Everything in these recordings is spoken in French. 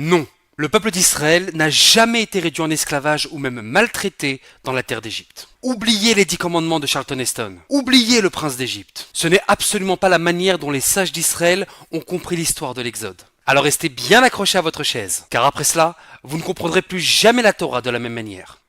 Non, le peuple d'Israël n'a jamais été réduit en esclavage ou même maltraité dans la terre d'Égypte. Oubliez les 10 commandements de Charlton Heston. Oubliez le prince d'Égypte. Ce n'est absolument pas la manière dont les sages d'Israël ont compris l'histoire de l'Exode. Alors restez bien accrochés à votre chaise, car après cela, vous ne comprendrez plus jamais la Torah de la même manière.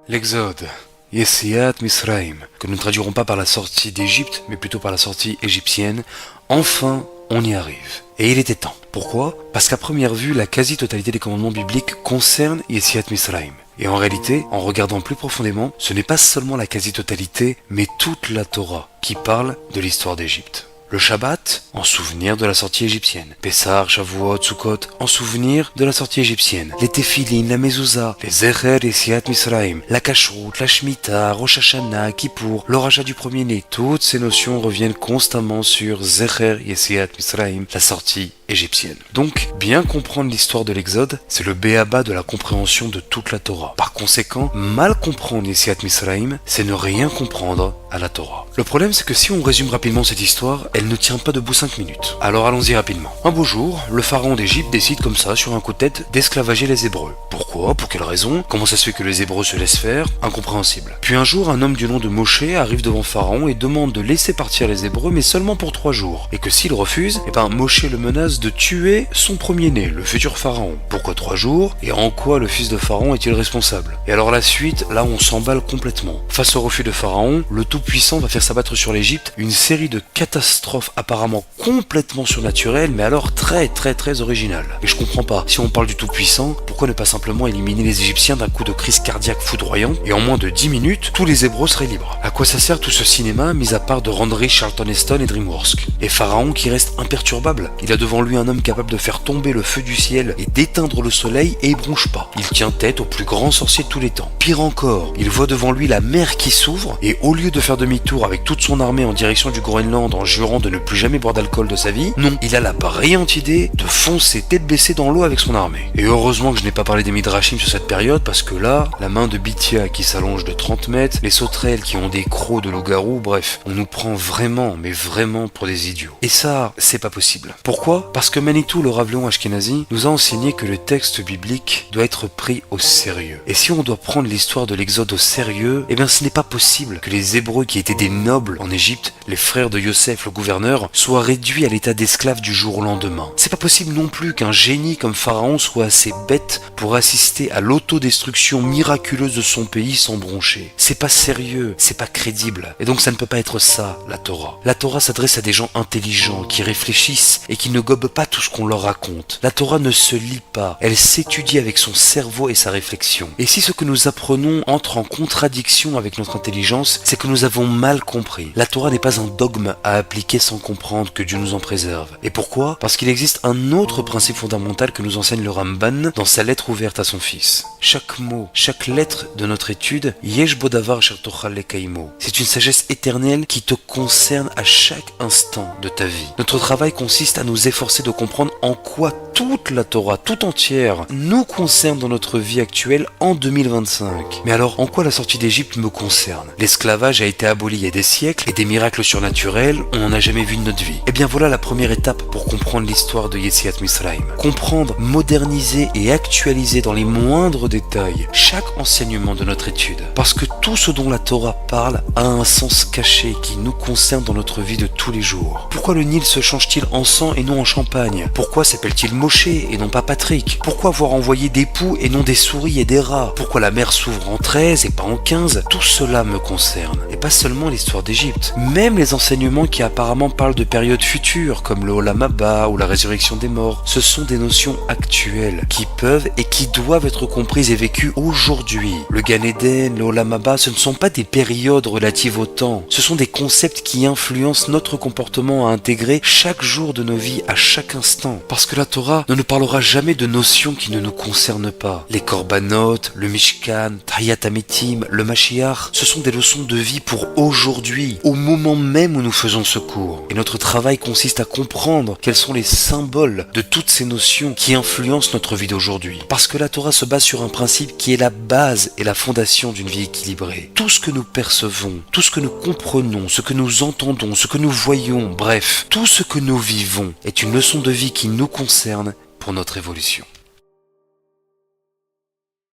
L'Exode, Yetziat Misraim, que nous ne traduirons pas par la sortie d'Égypte, mais plutôt par la sortie égyptienne, enfin on y arrive. Et il était temps. Pourquoi ? Parce qu'à première vue, la quasi-totalité des commandements bibliques concernent Yetziat Misraim. Et en réalité, en regardant plus profondément, ce n'est pas seulement la quasi-totalité, mais toute la Torah qui parle de l'histoire d'Égypte. Le Shabbat, en souvenir de la sortie égyptienne. Pessah, Shavuot, Sukkot, en souvenir de la sortie égyptienne. Les Tefillin, la Mezouza, les Zecher, Yetziat Misraim, la Kashrut, la Shemitah, Rosh Hashanah, Kippour, l'Oracha du premier-né. Toutes ces notions reviennent constamment sur Zecher, Yetziat Misraim, la sortie égyptienne. Donc, bien comprendre l'histoire de l'Exode, c'est le b.a.-ba de la compréhension de toute la Torah. Par conséquent, mal comprendre Yetziat Misraim, c'est ne rien comprendre à la Torah. Le problème, c'est que si on résume rapidement cette histoire, elle ne tient pas debout 5 minutes. Alors allons-y rapidement. Un beau jour, le pharaon d'Égypte décide comme ça, sur un coup de tête, d'esclavager les Hébreux. Pourquoi ? Pour quelle raison ? Comment ça se fait que les Hébreux se laissent faire ? Incompréhensible. Puis un jour, un homme du nom de Moshe arrive devant Pharaon et demande de laisser partir les Hébreux, mais seulement pour 3 jours. Et que s'il refuse, Moshe le menace de tuer son premier-né, le futur pharaon. Pourquoi 3 jours ? Et en quoi le fils de Pharaon est-il responsable ? Et alors la suite, là on s'emballe complètement. Face au refus de Pharaon, le Tout-Puissant va faire s'abattre sur l'Égypte une série de catastrophes apparemment complètement surnaturelles, mais alors très originales. Et je comprends pas, si on parle du Tout-Puissant, pourquoi ne pas simplement éliminer les Égyptiens d'un coup de crise cardiaque foudroyant, et en moins de 10 minutes, tous les Hébreux seraient libres. À quoi ça sert tout ce cinéma, mis à part de rendre riche Charlton Heston et DreamWorks ? Et Pharaon qui reste imperturbable, il a devant lui un homme capable de faire tomber le feu du ciel et d'éteindre le soleil, et il bronche pas. Il tient tête au plus grand sorcier de tous les temps. Pire encore, il voit devant lui la mer qui s'ouvre, et au lieu de faire demi-tour avec toute son armée en direction du Groenland en jurant de ne plus jamais boire d'alcool de sa vie, non, il a la brillante idée de foncer tête baissée dans l'eau avec son armée. Et heureusement que je n'ai pas parlé des Midrashim sur cette période, parce que là, la main de Bithia qui s'allonge de 30 mètres, les sauterelles qui ont des crocs de loup-garou, bref, on nous prend vraiment, mais vraiment pour des idiots. Et ça, c'est pas possible. Pourquoi ? Parce que Manitou, le Rav Léon Ashkenazi, nous a enseigné que le texte biblique doit être pris au sérieux. Et si on doit prendre l'histoire de l'Exode au sérieux, ce n'est pas possible que les Hébreux qui étaient des nobles en Égypte, les frères de Yosef le gouverneur, soient réduits à l'état d'esclaves du jour au lendemain. C'est pas possible non plus qu'un génie comme Pharaon soit assez bête pour assister à l'autodestruction miraculeuse de son pays sans broncher. C'est pas sérieux, c'est pas crédible. Et donc ça ne peut pas être ça, la Torah. La Torah s'adresse à des gens intelligents, qui réfléchissent et qui ne gobent pas tout ce qu'on leur raconte. La Torah ne se lit pas, elle s'étudie avec son cerveau et sa réflexion. Et si ce que nous apprenons entre en contradiction avec notre intelligence, c'est que nous avons mal compris. La Torah n'est pas un dogme à appliquer sans comprendre, que Dieu nous en préserve. Et pourquoi ? Parce qu'il existe un autre principe fondamental que nous enseigne le Ramban dans sa lettre ouverte à son fils. Chaque mot, chaque lettre de notre étude, Yesh Bodavar Sher Tochal Lekaimo. C'est une sagesse éternelle qui te concerne à chaque instant de ta vie. Notre travail consiste à nous efforcer de comprendre en quoi toute la Torah, tout entière, nous concerne dans notre vie actuelle en 2025. Mais alors, en quoi la sortie d'Égypte me concerne ? L'esclavage a été aboli il y a des siècles et des miracles surnaturels, on n'en a jamais vu de notre vie. Et bien voilà la première étape pour comprendre l'histoire de Yetziat Misraim. Comprendre, moderniser et actualiser dans les moindres détails chaque enseignement de notre étude. Parce que tout ce dont la Torah parle a un sens caché qui nous concerne dans notre vie de tous les jours. Pourquoi le Nil se change-t-il en sang et non en champagne ? Pourquoi s'appelle-t-il Moshe et non pas Patrick ? Pourquoi avoir envoyé des poux et non des souris et des rats ? Pourquoi la mer s'ouvre en 13 et pas en 15 ? Tout cela me concerne. Et pas seulement l'histoire d'Égypte. Même les enseignements qui apparemment parlent de périodes futures, comme le Olam Haba ou la résurrection des morts, ce sont des notions actuelles qui peuvent et qui doivent être comprises et vécues aujourd'hui. Le Gan Eden, le Olam Haba, ce ne sont pas des périodes relatives au temps. Ce sont des concepts qui influencent notre comportement à intégrer chaque jour de nos vies à chaque instant. Parce que la Torah ne nous parlera jamais de notions qui ne nous concernent pas. Les Korbanot, le Mishkan, Tahiyat Amitim, le Mashiach, ce sont des leçons de vie pour aujourd'hui, au moment même où nous faisons ce cours. Et notre travail consiste à comprendre quels sont les symboles de toutes ces notions qui influencent notre vie d'aujourd'hui. Parce que la Torah se base sur un principe qui est la base et la fondation d'une vie équilibrée. Tout ce que nous percevons, tout ce que nous comprenons, ce que nous entendons, ce que nous voyons, bref, tout ce que nous vivons est une leçon de vie qui nous concerne pour notre évolution.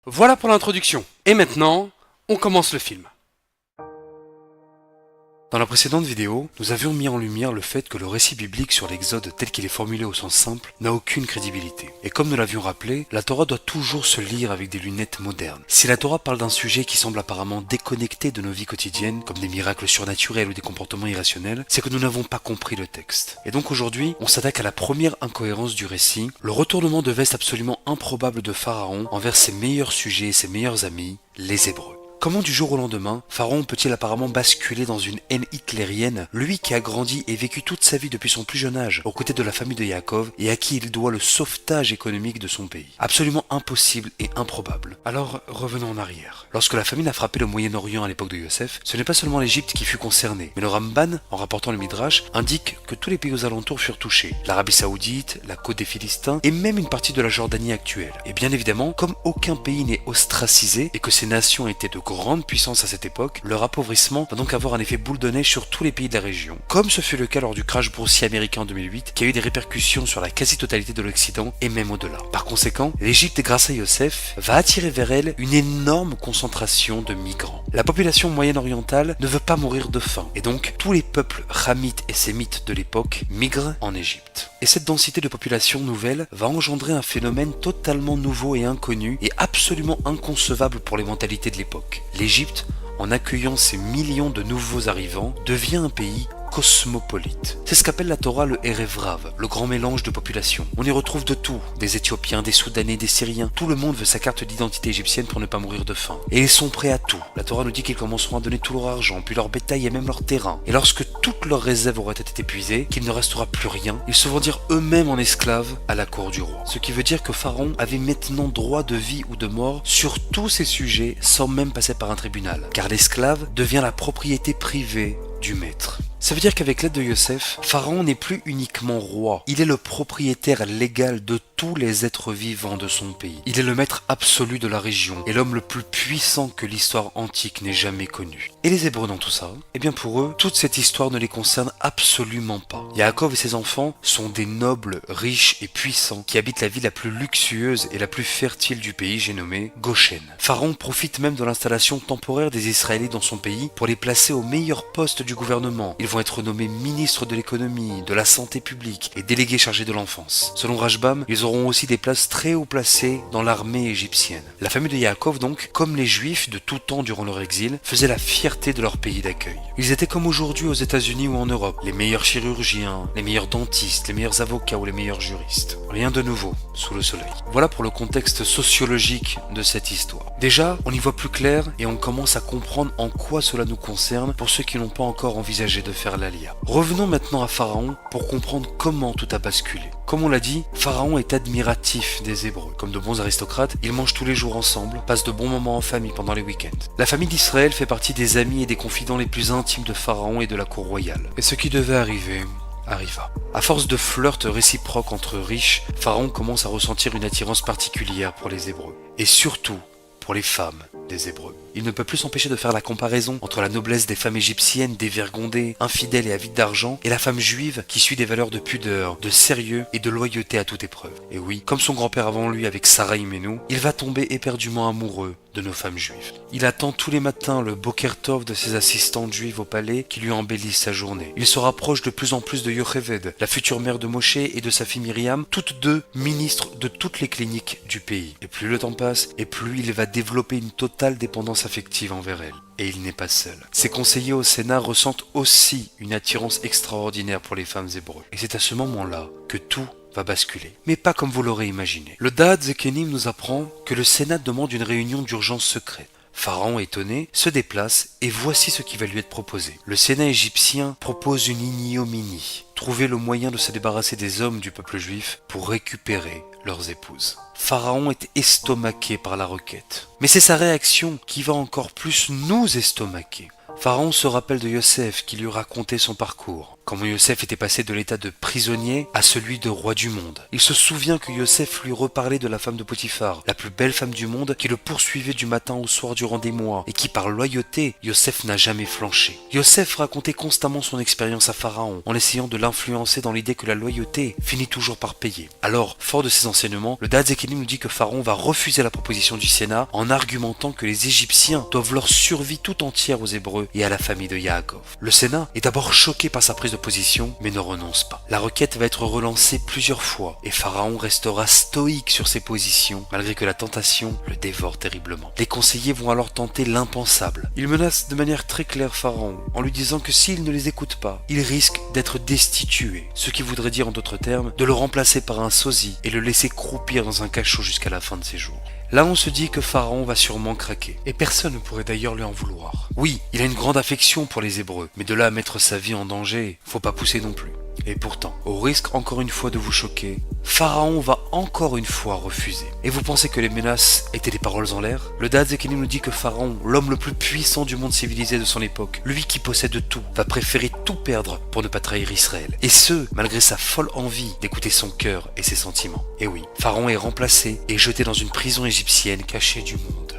Voilà pour l'introduction. Et maintenant, on commence le film. Dans la précédente vidéo, nous avions mis en lumière le fait que le récit biblique sur l'Exode tel qu'il est formulé au sens simple n'a aucune crédibilité. Et comme nous l'avions rappelé, la Torah doit toujours se lire avec des lunettes modernes. Si la Torah parle d'un sujet qui semble apparemment déconnecté de nos vies quotidiennes, comme des miracles surnaturels ou des comportements irrationnels, c'est que nous n'avons pas compris le texte. Et donc aujourd'hui, on s'attaque à la première incohérence du récit, le retournement de veste absolument improbable de Pharaon envers ses meilleurs sujets et ses meilleurs amis, les Hébreux. Comment du jour au lendemain, Pharaon peut-il apparemment basculer dans une haine hitlérienne, lui qui a grandi et vécu toute sa vie depuis son plus jeune âge aux côtés de la famille de Yaakov et à qui il doit le sauvetage économique de son pays? Absolument impossible et improbable. Alors revenons en arrière. Lorsque la famine a frappé le Moyen-Orient à l'époque de Yosef, ce n'est pas seulement l'Égypte qui fut concernée, mais le Ramban, en rapportant le Midrash, indique que tous les pays aux alentours furent touchés. L'Arabie Saoudite, la côte des Philistins et même une partie de la Jordanie actuelle. Et bien évidemment, comme aucun pays n'est ostracisé et que ces nations étaient de grande puissance à cette époque, leur appauvrissement va donc avoir un effet boule de neige sur tous les pays de la région, comme ce fut le cas lors du crash boursier américain en 2008, qui a eu des répercussions sur la quasi-totalité de l'Occident et même au-delà. Par conséquent, l'Égypte, grâce à Yosef, va attirer vers elle une énorme concentration de migrants. La population moyen-orientale ne veut pas mourir de faim, et donc tous les peuples hamites et sémites de l'époque migrent en Égypte. Et cette densité de population nouvelle va engendrer un phénomène totalement nouveau et inconnu et absolument inconcevable pour les mentalités de l'époque. L'Égypte, en accueillant ces millions de nouveaux arrivants, devient un pays cosmopolite. C'est ce qu'appelle la Torah le Erev Rav, le grand mélange de population. On y retrouve de tout, des Éthiopiens, des Soudanais, des Syriens. Tout le monde veut sa carte d'identité égyptienne pour ne pas mourir de faim. Et ils sont prêts à tout. La Torah nous dit qu'ils commenceront à donner tout leur argent, puis leur bétail et même leur terrain. Et lorsque toutes leurs réserves auraient été épuisées, qu'il ne restera plus rien, ils se vendirent eux-mêmes en esclaves à la cour du roi. Ce qui veut dire que Pharaon avait maintenant droit de vie ou de mort sur tous ces sujets sans même passer par un tribunal. Car l'esclave devient la propriété privée du maître. Ça veut dire qu'avec l'aide de Yosef, Pharaon n'est plus uniquement roi, il est le propriétaire légal de tous les êtres vivants de son pays. Il est le maître absolu de la région et l'homme le plus puissant que l'histoire antique n'ait jamais connu. Et les Hébreux dans tout ça? Eh bien pour eux, toute cette histoire ne les concerne absolument pas. Yaakov et ses enfants sont des nobles, riches et puissants qui habitent la ville la plus luxueuse et la plus fertile du pays, j'ai nommé Goshen. Pharaon profite même de l'installation temporaire des Israélites dans son pays pour les placer au meilleur poste du gouvernement. Ils vont être nommés ministres de l'économie, de la santé publique et délégués chargés de l'enfance. Selon Rashbam, ils auront aussi des places très haut placées dans l'armée égyptienne. La famille de Yaakov donc, comme les Juifs de tout temps durant leur exil, faisait la fierté de leur pays d'accueil. Ils étaient comme aujourd'hui aux États-Unis ou en Europe, les meilleurs chirurgiens, les meilleurs dentistes, les meilleurs avocats ou les meilleurs juristes. Rien de nouveau sous le soleil. Voilà pour le contexte sociologique de cette histoire. Déjà, on y voit plus clair et on commence à comprendre en quoi cela nous concerne pour ceux qui n'ont pas encore envisagé de faire l'Alia. Revenons maintenant à Pharaon pour comprendre comment tout a basculé. Comme on l'a dit, Pharaon est admiratif des Hébreux. Comme de bons aristocrates, ils mangent tous les jours ensemble, passent de bons moments en famille pendant les week-ends. La famille d'Israël fait partie des amis et des confidents les plus intimes de Pharaon et de la cour royale. Et ce qui devait arriver arriva. À force de flirts réciproques entre riches, Pharaon commence à ressentir une attirance particulière pour les Hébreux. Et surtout, pour les femmes des Hébreux. Il ne peut plus s'empêcher de faire la comparaison entre la noblesse des femmes égyptiennes dévergondées, infidèles et avides d'argent, et la femme juive qui suit des valeurs de pudeur, de sérieux et de loyauté à toute épreuve. Et oui, comme son grand-père avant lui avec Sarah Imenou, il va tomber éperdument amoureux de nos femmes juives. Il attend tous les matins le Boker Tov de ses assistantes juives au palais qui lui embellissent sa journée. Il se rapproche de plus en plus de Yocheved, la future mère de Moshe et de sa fille Myriam, toutes deux ministres de toutes les cliniques du pays. Et plus le temps passe, et plus il va développer une totale dépendance affective envers elle. Et il n'est pas seul. Ses conseillers au Sénat ressentent aussi une attirance extraordinaire pour les femmes hébreues. Et c'est à ce moment-là que tout va basculer. Mais pas comme vous l'aurez imaginé. Le Da'at Zekenim nous apprend que le Sénat demande une réunion d'urgence secrète. Pharaon, étonné, se déplace et voici ce qui va lui être proposé. Le Sénat égyptien propose une ignominie. Trouver le moyen de se débarrasser des hommes du peuple juif pour récupérer leurs épouses. Pharaon est estomaqué par la requête. Mais c'est sa réaction qui va encore plus nous estomaquer. Pharaon se rappelle de Yosef qui lui racontait son parcours, comment Yosef était passé de l'état de prisonnier à celui de roi du monde. Il se souvient que Yosef lui reparlait de la femme de Potiphar, la plus belle femme du monde, qui le poursuivait du matin au soir durant des mois, et qui par loyauté, Yosef n'a jamais flanché. Yosef racontait constamment son expérience à Pharaon, en essayant de l'influencer dans l'idée que la loyauté finit toujours par payer. Alors, fort de ces enseignements, le Da'at Zekenim nous dit que Pharaon va refuser la proposition du Sénat en argumentant que les Égyptiens doivent leur survie tout entière aux Hébreux et à la famille de Yaakov. Le Sénat est d'abord choqué par sa prise de position, mais ne renonce pas. La requête va être relancée plusieurs fois, et Pharaon restera stoïque sur ses positions, malgré que la tentation le dévore terriblement. Les conseillers vont alors tenter l'impensable. Ils menacent de manière très claire Pharaon, en lui disant que s'il ne les écoute pas, il risque d'être destitué, ce qui voudrait dire en d'autres termes, de le remplacer par un sosie et le laisser croupir dans un cachot jusqu'à la fin de ses jours. Là, on se dit que Pharaon va sûrement craquer. Et personne ne pourrait d'ailleurs lui en vouloir. Oui, il a une grande affection pour les Hébreux, mais de là à mettre sa vie en danger, faut pas pousser non plus. Et pourtant, au risque encore une fois de vous choquer, Pharaon va encore une fois refuser. Et vous pensez que les menaces étaient des paroles en l'air? Le Da'at Zekenim nous dit que Pharaon, l'homme le plus puissant du monde civilisé de son époque, lui qui possède tout, va préférer tout perdre pour ne pas trahir Israël. Et ce, malgré sa folle envie d'écouter son cœur et ses sentiments. Et oui, Pharaon est remplacé et jeté dans une prison égyptienne cachée du monde.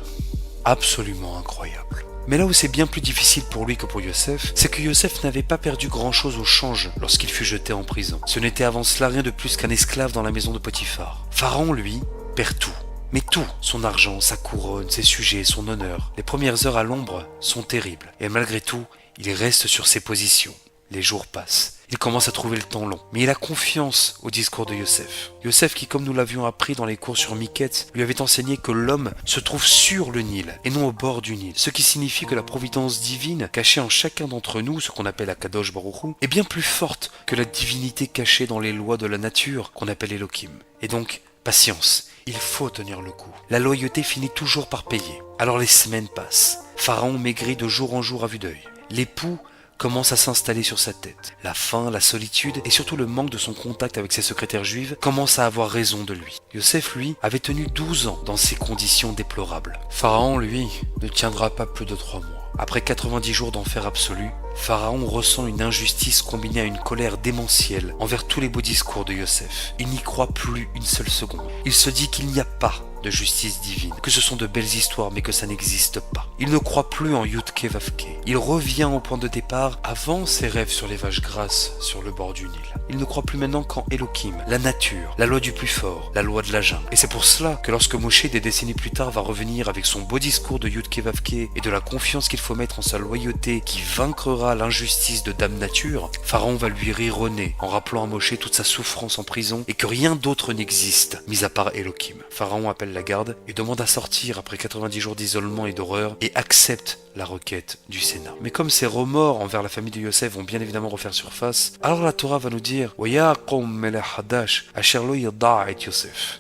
Absolument incroyable. Mais là où c'est bien plus difficile pour lui que pour Yosef, c'est que Yosef n'avait pas perdu grand-chose au change lorsqu'il fut jeté en prison. Ce n'était avant cela rien de plus qu'un esclave dans la maison de Potiphar. Pharaon, lui, perd tout. Mais tout, son argent, sa couronne, ses sujets, son honneur. Les premières heures à l'ombre sont terribles. Et malgré tout, il reste sur ses positions. Les jours passent. Il commence à trouver le temps long. Mais il a confiance au discours de Yosef. Yosef qui, comme nous l'avions appris dans les cours sur Miquette, lui avait enseigné que l'homme se trouve sur le Nil et non au bord du Nil. Ce qui signifie que la providence divine cachée en chacun d'entre nous, ce qu'on appelle Akadosh Baruch Hu, est bien plus forte que la divinité cachée dans les lois de la nature qu'on appelle Elohim. Et donc, patience. Il faut tenir le coup. La loyauté finit toujours par payer. Alors les semaines passent. Pharaon maigrit de jour en jour à vue d'œil. L'époux commence à s'installer sur sa tête. La faim, la solitude et surtout le manque de son contact avec ses secrétaires juives commencent à avoir raison de lui. Yosef, lui, avait tenu 12 ans dans ces conditions déplorables. Pharaon, lui, ne tiendra pas plus de 3 mois. Après 90 jours d'enfer absolu, Pharaon ressent une injustice combinée à une colère démentielle envers tous les beaux discours de Yosef. Il n'y croit plus une seule seconde. Il se dit qu'il n'y a pas de justice divine, que ce sont de belles histoires mais que ça n'existe pas. Il ne croit plus en Yudke Vavke. Il revient au point de départ avant ses rêves sur les vaches grasses sur le bord du Nil. Il ne croit plus maintenant qu'en Elohim, la nature, la loi du plus fort, la loi de la jungle. Et c'est pour cela que lorsque Moshe, des décennies plus tard, va revenir avec son beau discours de Yudke Vavke et de la confiance qu'il faut mettre en sa loyauté qui vaincra l'injustice de Dame Nature, Pharaon va lui rire au nez en rappelant à Moshe toute sa souffrance en prison et que rien d'autre n'existe, mis à part Elohim. Pharaon appelle la garde et demande à sortir après 90 jours d'isolement et d'horreur et accepte la requête du Sénat. Mais comme ses remords envers la famille de Yosef vont bien évidemment refaire surface, alors la Torah va nous dire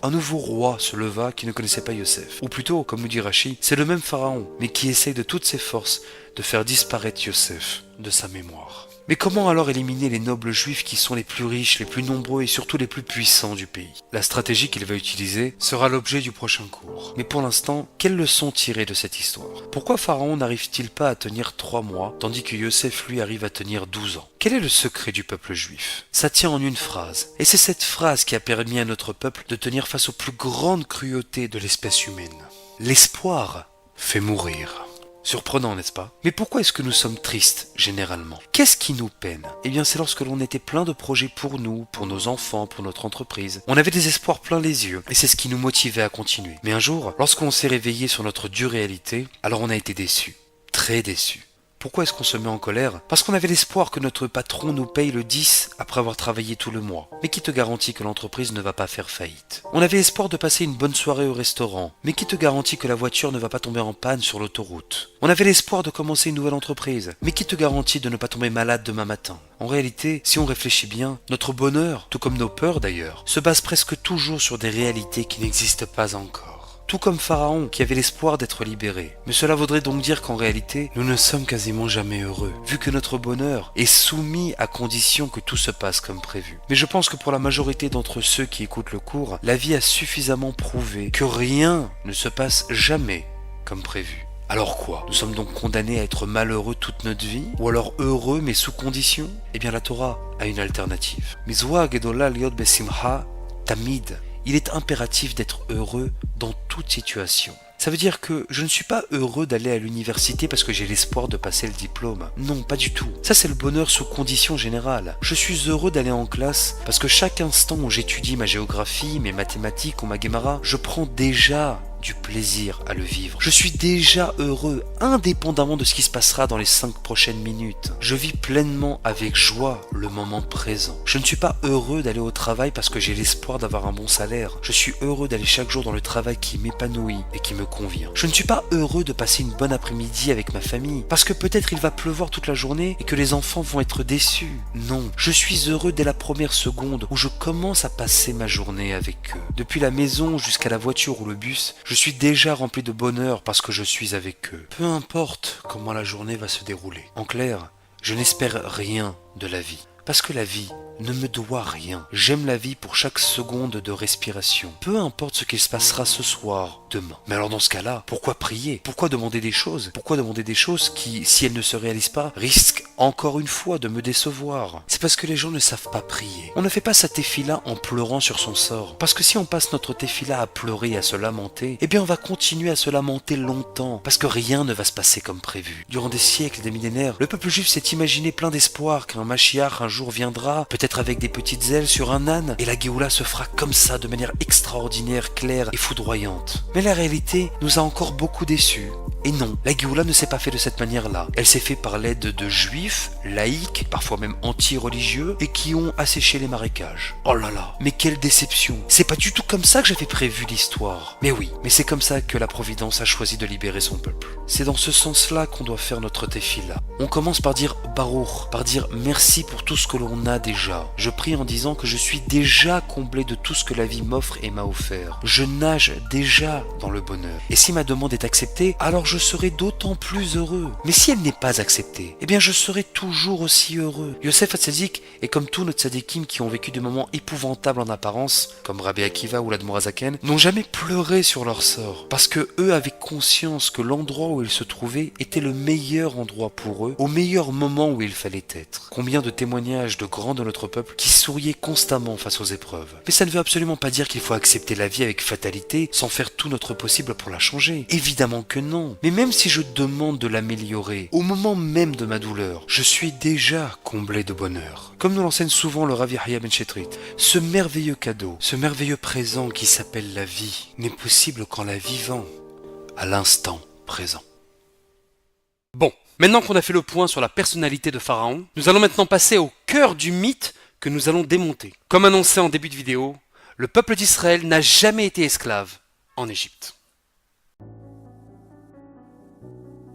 un nouveau roi se leva qui ne connaissait pas Yosef. Ou plutôt, comme nous dit Rashi, c'est le même pharaon, mais qui essaye de toutes ses forces de faire disparaître Yosef de sa mémoire. Mais comment alors éliminer les nobles juifs qui sont les plus riches, les plus nombreux et surtout les plus puissants du pays? La stratégie qu'il va utiliser sera l'objet du prochain cours. Mais pour l'instant, quelle leçon tirer de cette histoire? Pourquoi Pharaon n'arrive-t-il pas à tenir 3 mois, tandis que Yosef lui arrive à tenir 12 ans? Quel est le secret du peuple juif? Ça tient en une phrase. Et c'est cette phrase qui a permis à notre peuple de tenir face aux plus grandes cruautés de l'espèce humaine. L'espoir fait mourir. Surprenant, n'est-ce pas? Mais pourquoi est-ce que nous sommes tristes, généralement? Qu'est-ce qui nous peine? Eh bien, c'est lorsque l'on était plein de projets pour nous, pour nos enfants, pour notre entreprise. On avait des espoirs plein les yeux, et c'est ce qui nous motivait à continuer. Mais un jour, lorsqu'on s'est réveillé sur notre dure réalité, alors on a été déçus. Très déçus. Pourquoi est-ce qu'on se met en colère? Parce qu'on avait l'espoir que notre patron nous paye le 10 après avoir travaillé tout le mois. Mais qui te garantit que l'entreprise ne va pas faire faillite? On avait espoir de passer une bonne soirée au restaurant. Mais qui te garantit que la voiture ne va pas tomber en panne sur l'autoroute? On avait l'espoir de commencer une nouvelle entreprise. Mais qui te garantit de ne pas tomber malade demain matin? En réalité, si on réfléchit bien, notre bonheur, tout comme nos peurs d'ailleurs, se base presque toujours sur des réalités qui n'existent pas encore. Tout comme Pharaon qui avait l'espoir d'être libéré. Mais cela voudrait donc dire qu'en réalité, nous ne sommes quasiment jamais heureux, vu que notre bonheur est soumis à condition que tout se passe comme prévu. Mais je pense que pour la majorité d'entre ceux qui écoutent le cours, la vie a suffisamment prouvé que rien ne se passe jamais comme prévu. Alors quoi? Nous sommes donc condamnés à être malheureux toute notre vie? Ou alors heureux mais sous condition? Eh bien la Torah a une alternative. Mizwa gedola liot besimcha tamid. Il est impératif d'être heureux dans toute situation. Ça veut dire que je ne suis pas heureux d'aller à l'université parce que j'ai l'espoir de passer le diplôme. Non, pas du tout. Ça, c'est le bonheur sous condition générale. Je suis heureux d'aller en classe parce que chaque instant où j'étudie ma géographie, mes mathématiques ou ma Gemara, je prends déjà du plaisir à le vivre. Je suis déjà heureux, indépendamment de ce qui se passera dans les 5 prochaines minutes. Je vis pleinement avec joie le moment présent. Je ne suis pas heureux d'aller au travail parce que j'ai l'espoir d'avoir un bon salaire. Je suis heureux d'aller chaque jour dans le travail qui m'épanouit et qui me convient. Je ne suis pas heureux de passer une bonne après-midi avec ma famille parce que peut-être il va pleuvoir toute la journée et que les enfants vont être déçus. Non, je suis heureux dès la première seconde où je commence à passer ma journée avec eux. Depuis la maison jusqu'à la voiture ou le bus, je suis déjà rempli de bonheur parce que je suis avec eux. Peu importe comment la journée va se dérouler. En clair, je n'espère rien de la vie. Parce que la vie ne me doit rien. J'aime la vie pour chaque seconde de respiration. Peu importe ce qu'il se passera ce soir, demain. Mais alors dans ce cas-là, pourquoi prier? Pourquoi demander des choses? Pourquoi demander des choses qui, si elles ne se réalisent pas, risquent encore une fois de me décevoir? C'est parce que les gens ne savent pas prier. On ne fait pas sa tefila en pleurant sur son sort. Parce que si on passe notre tefila à pleurer et à se lamenter, eh bien on va continuer à se lamenter longtemps. Parce que rien ne va se passer comme prévu. Durant des siècles et des millénaires, le peuple juif s'est imaginé plein d'espoir qu'un Mashiach un jour viendra, peut-être avec des petites ailes sur un âne, et la Géoula se fera comme ça, de manière extraordinaire, claire et foudroyante. Mais la réalité nous a encore beaucoup déçus. Et non, la Géoula ne s'est pas fait de cette manière-là. Elle s'est fait par l'aide de juifs, laïcs, parfois même anti-religieux, et qui ont asséché les marécages. Oh là là, mais quelle déception! C'est pas du tout comme ça que j'avais prévu l'histoire. Mais oui, mais c'est comme ça que la Providence a choisi de libérer son peuple. C'est dans ce sens-là qu'on doit faire notre tefila. On commence par dire Baruch, par dire merci pour tout ce que l'on a déjà. Je prie en disant que je suis déjà comblé de tout ce que la vie m'offre et m'a offert. Je nage déjà dans le bonheur. Et si ma demande est acceptée, alors je serai d'autant plus heureux. Mais si elle n'est pas acceptée, eh bien je serai toujours aussi heureux. Yosef Hatzadik est comme tous nos tzadikim qui ont vécu des moments épouvantables en apparence, comme Rabbi Akiva ou l'Admor Hazaken, n'ont jamais pleuré sur leur sort, parce que eux avaient conscience que l'endroit où ils se trouvaient était le meilleur endroit pour eux, au meilleur moment où il fallait être. Combien de témoignages de grands de notre peuple qui souriaient constamment face aux épreuves. Mais ça ne veut absolument pas dire qu'il faut accepter la vie avec fatalité sans faire tout notre possible pour la changer. Évidemment que non. Mais même si je demande de l'améliorer, au moment même de ma douleur, je suis déjà comblé de bonheur. Comme nous l'enseigne souvent le Rav Yahya Ben Shetrit, ce merveilleux cadeau, ce merveilleux présent qui s'appelle la vie, n'est possible qu'en la vivant à l'instant présent. Bon, maintenant qu'on a fait le point sur la personnalité de Pharaon, nous allons maintenant passer au cœur du mythe que nous allons démonter. Comme annoncé en début de vidéo, le peuple d'Israël n'a jamais été esclave en Égypte.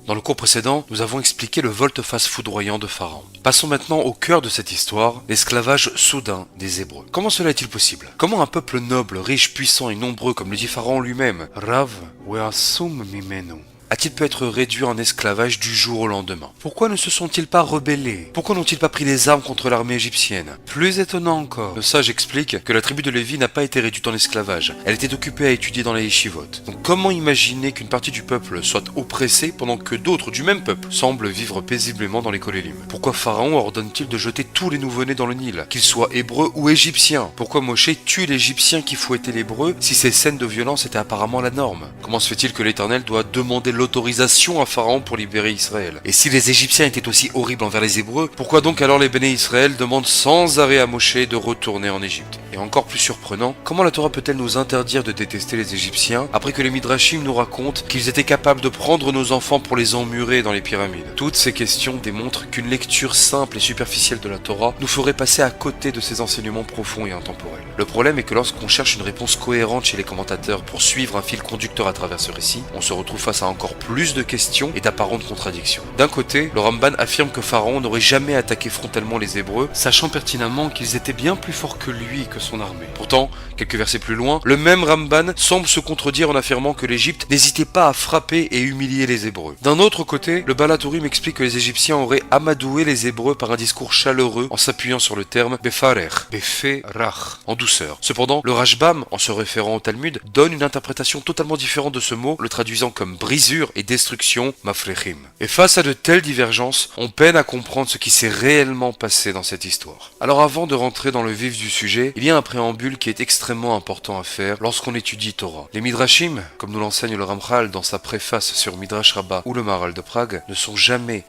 Dans le cours précédent, nous avons expliqué le volte-face foudroyant de Pharaon. Passons maintenant au cœur de cette histoire, l'esclavage soudain des Hébreux. Comment cela est-il possible? Comment un peuple noble, riche, puissant et nombreux, comme le dit Pharaon lui-même, Rav we'asum mimenu, a-t-il pu être réduit en esclavage du jour au lendemain? Pourquoi ne se sont-ils pas rebellés? Pourquoi n'ont-ils pas pris les armes contre l'armée égyptienne? Plus étonnant encore, le sage explique que la tribu de Lévi n'a pas été réduite en esclavage. Elle était occupée à étudier dans les yeshivot. Donc comment imaginer qu'une partie du peuple soit oppressée pendant que d'autres du même peuple semblent vivre paisiblement dans les kolélim? Pourquoi Pharaon ordonne-t-il de jeter tous les nouveau-nés dans le Nil, qu'ils soient hébreux ou égyptiens? Pourquoi Moshe tue l'Égyptien qui fouettait l'hébreu si ces scènes de violence étaient apparemment la norme? Comment se fait-il que l'Éternel doit demander l'autorisation à Pharaon pour libérer Israël? Et si les Égyptiens étaient aussi horribles envers les Hébreux, pourquoi donc alors les Béné Israël demandent sans arrêt à Moshe de retourner en Égypte? Et encore plus surprenant, comment la Torah peut-elle nous interdire de détester les Égyptiens après que les Midrashim nous racontent qu'ils étaient capables de prendre nos enfants pour les emmurer dans les pyramides? Toutes ces questions démontrent qu'une lecture simple et superficielle de la Torah nous ferait passer à côté de ces enseignements profonds et intemporels. Le problème est que lorsqu'on cherche une réponse cohérente chez les commentateurs pour suivre un fil conducteur à travers ce récit, on se retrouve face à encore plus de questions et d'apparentes contradictions. D'un côté, le Ramban affirme que Pharaon n'aurait jamais attaqué frontalement les Hébreux, sachant pertinemment qu'ils étaient bien plus forts que lui et que son armée. Pourtant, quelques versets plus loin, le même Ramban semble se contredire en affirmant que l'Égypte n'hésitait pas à frapper et humilier les Hébreux. D'un autre côté, le Baal HaTurim explique que les Égyptiens auraient amadoué les Hébreux par un discours chaleureux en s'appuyant sur le terme befarer, beferach, en douceur. Cependant, le Rashbam, en se référant au Talmud, donne une interprétation totalement différente de ce mot, le traduisant comme brisure blessures et destruction, mafrechim. Et face à de telles divergences, on peine à comprendre ce qui s'est réellement passé dans cette histoire. Alors avant de rentrer dans le vif du sujet, il y a un préambule qui est extrêmement important à faire lorsqu'on étudie Torah. Les Midrashim, comme nous l'enseigne le Ramchal dans sa préface sur Midrash Rabbah ou le Maharal de Prague, ne sont jamais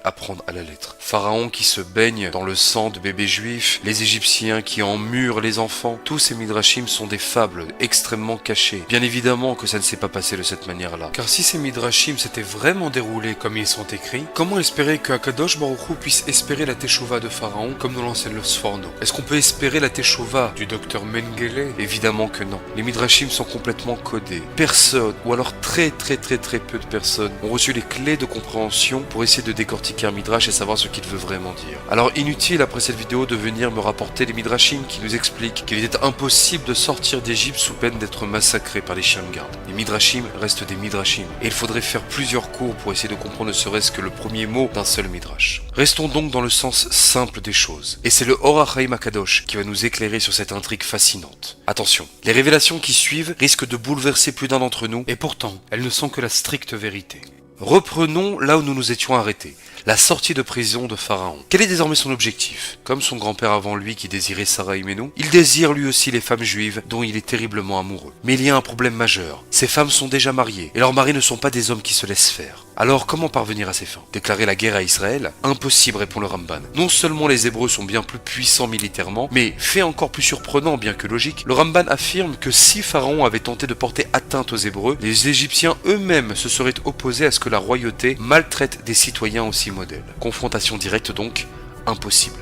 à prendre à la lettre. Pharaon qui se baigne dans le sang de bébés juifs, les Égyptiens qui emmurent les enfants, tous ces Midrashim sont des fables extrêmement cachées. Bien évidemment que ça ne s'est pas passé de cette manière-là. Car si ces Midrashim s'étaient vraiment déroulés comme ils sont écrits, comment espérer que Akadosh Baruch Hu puisse espérer la Teshuvah de Pharaon comme nous l'enseigne le Sforno? Est-ce qu'on peut espérer la Teshuvah du docteur Mengele? Évidemment que non. Les Midrashim sont complètement codés. Personne, ou alors très peu de personnes, ont reçu les clés de compréhension pour essayer de décortiquer un Midrash et savoir ce qu'il veut vraiment dire. Alors inutile après cette vidéo de venir me rapporter les Midrashim qui nous expliquent qu'il était impossible de sortir d'Égypte sous peine d'être massacré par les chiens de garde. Les Midrashim restent des Midrashim et il faudrait faire plusieurs cours pour essayer de comprendre ne serait-ce que le premier mot d'un seul Midrash. Restons donc dans le sens simple des choses. Et c'est le Or HaChaim HaKadosh qui va nous éclairer sur cette intrigue fascinante. Attention, les révélations qui suivent risquent de bouleverser plus d'un d'entre nous et pourtant, elles ne sont que la stricte vérité. Reprenons là où nous nous étions arrêtés. La sortie de prison de Pharaon. Quel est désormais son objectif? Comme son grand-père avant lui qui désirait Sarah Imenou, il désire lui aussi les femmes juives dont il est terriblement amoureux. Mais il y a un problème majeur. Ces femmes sont déjà mariées et leurs maris ne sont pas des hommes qui se laissent faire. Alors comment parvenir à ces fins? Déclarer la guerre à Israël? Impossible, répond le Ramban. Non seulement les Hébreux sont bien plus puissants militairement, mais fait encore plus surprenant bien que logique, le Ramban affirme que si Pharaon avait tenté de porter atteinte aux Hébreux, les Égyptiens eux-mêmes se seraient opposés à ce que la royauté maltraite des citoyens aussi modèles. Confrontation directe donc, impossible.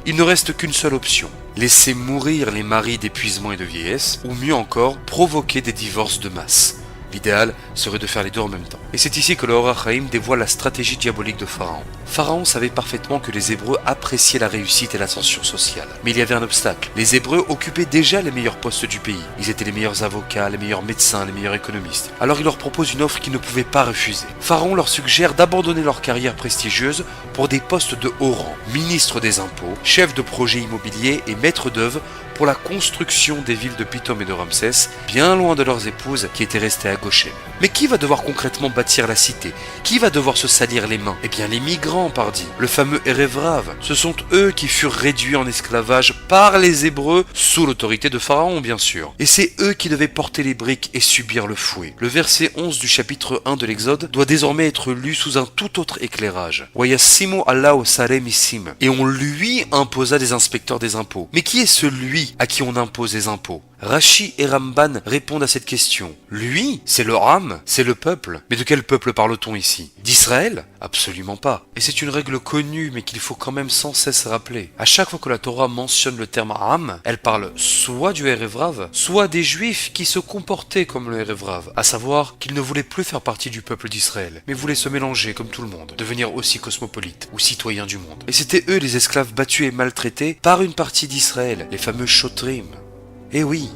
Il ne reste qu'une seule option, laisser mourir les maris d'épuisement et de vieillesse, ou mieux encore, provoquer des divorces de masse. L'idéal serait de faire les deux en même temps. Et c'est ici que le Or HaChaim dévoile la stratégie diabolique de Pharaon. Pharaon savait parfaitement que les Hébreux appréciaient la réussite et l'ascension sociale. Mais il y avait un obstacle. Les Hébreux occupaient déjà les meilleurs postes du pays. Ils étaient les meilleurs avocats, les meilleurs médecins, les meilleurs économistes. Alors il leur propose une offre qu'ils ne pouvaient pas refuser. Pharaon leur suggère d'abandonner leur carrière prestigieuse pour des postes de haut rang. Ministre des impôts, chef de projet immobilier et maître d'œuvre pour la construction des villes de Pithom et de Ramsès, bien loin de leurs épouses qui étaient restées à Goshen. Mais qui va devoir concrètement bâtir la cité? Qui va devoir se salir les mains? Eh bien les migrants, pardi. Le fameux Erev Rav. Ce sont eux qui furent réduits en esclavage par les Hébreux, sous l'autorité de Pharaon bien sûr. Et c'est eux qui devaient porter les briques et subir le fouet. Le verset 11 du chapitre 1 de l'Exode doit désormais être lu sous un tout autre éclairage. Wayasimu Allah au Salem Issim. Et on lui imposa des inspecteurs des impôts. Mais qui est celui à qui on impose les impôts? Rashi et Ramban répondent à cette question. Lui, c'est le Ram, c'est le peuple. Mais de quel peuple parle-t-on ici? D'Israël? Absolument pas. Et c'est une règle connue, mais qu'il faut quand même sans cesse rappeler. À chaque fois que la Torah mentionne le terme Ram, elle parle soit du Erev Rav, soit des Juifs qui se comportaient comme le Erev Rav, à savoir qu'ils ne voulaient plus faire partie du peuple d'Israël, mais voulaient se mélanger comme tout le monde, devenir aussi cosmopolites ou citoyens du monde. Et c'était eux les esclaves battus et maltraités par une partie d'Israël, les fameux Shotrim. Eh oui,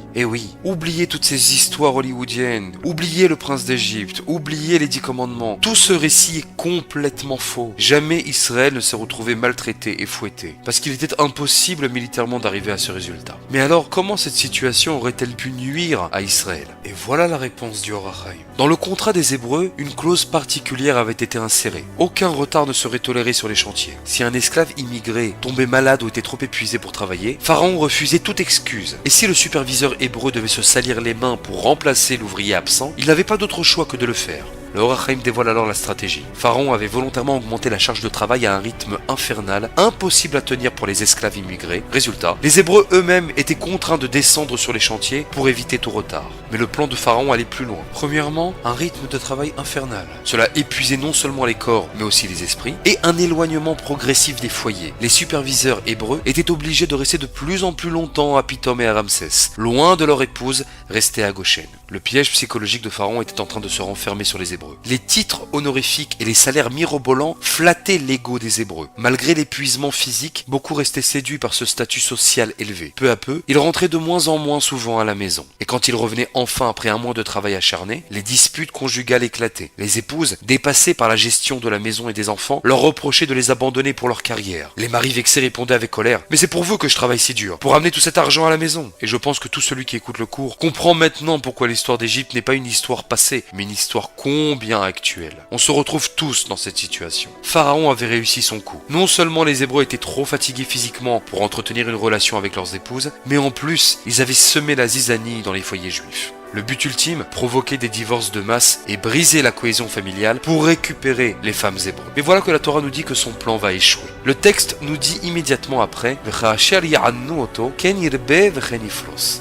oubliez toutes ces histoires hollywoodiennes, oubliez le prince d'Égypte, oubliez les 10 commandements. Tout ce récit est complètement faux. Jamais Israël ne s'est retrouvé maltraité et fouetté, parce qu'il était impossible militairement d'arriver à ce résultat. Mais alors, comment cette situation aurait-elle pu nuire à Israël? Et voilà la réponse du Or HaChaim. Dans le contrat des Hébreux, une clause particulière avait été insérée. Aucun retard ne serait toléré sur les chantiers. Si un esclave immigré tombait malade ou était trop épuisé pour travailler, Pharaon refusait toute excuse. Et si le superviseur hébreu devait se salir les mains pour remplacer l'ouvrier absent, il n'avait pas d'autre choix que de le faire. Le Or HaChaim dévoile alors la stratégie. Pharaon avait volontairement augmenté la charge de travail à un rythme infernal, impossible à tenir pour les esclaves immigrés. Résultat, les Hébreux eux-mêmes étaient contraints de descendre sur les chantiers pour éviter tout retard. Mais le plan de Pharaon allait plus loin. Premièrement, un rythme de travail infernal. Cela épuisait non seulement les corps, mais aussi les esprits, et un éloignement progressif des foyers. Les superviseurs hébreux étaient obligés de rester de plus en plus longtemps à Pithom et à Ramsès, loin de leur épouse, restée à Goshen. Le piège psychologique de Pharaon était en train de se renfermer sur les Hébreux. Les titres honorifiques et les salaires mirobolants flattaient l'ego des Hébreux. Malgré l'épuisement physique, beaucoup restaient séduits par ce statut social élevé. Peu à peu, ils rentraient de moins en moins souvent à la maison. Et quand ils revenaient enfin après un mois de travail acharné, les disputes conjugales éclataient. Les épouses, dépassées par la gestion de la maison et des enfants, leur reprochaient de les abandonner pour leur carrière. Les maris vexés répondaient avec colère: « Mais c'est pour vous que je travaille si dur, pour amener tout cet argent à la maison. » Et je pense que tout celui qui écoute le cours comprend maintenant pourquoi l'histoire d'Égypte n'est pas une histoire passée, mais une histoire combien actuelle. On se retrouve tous dans cette situation. Pharaon avait réussi son coup. Non seulement les Hébreux étaient trop fatigués physiquement pour entretenir une relation avec leurs épouses, mais en plus, ils avaient semé la zizanie dans les foyers juifs. Le but ultime, provoquer des divorces de masse et briser la cohésion familiale pour récupérer les femmes hébreues. Mais voilà que la Torah nous dit que son plan va échouer. Le texte nous dit immédiatement après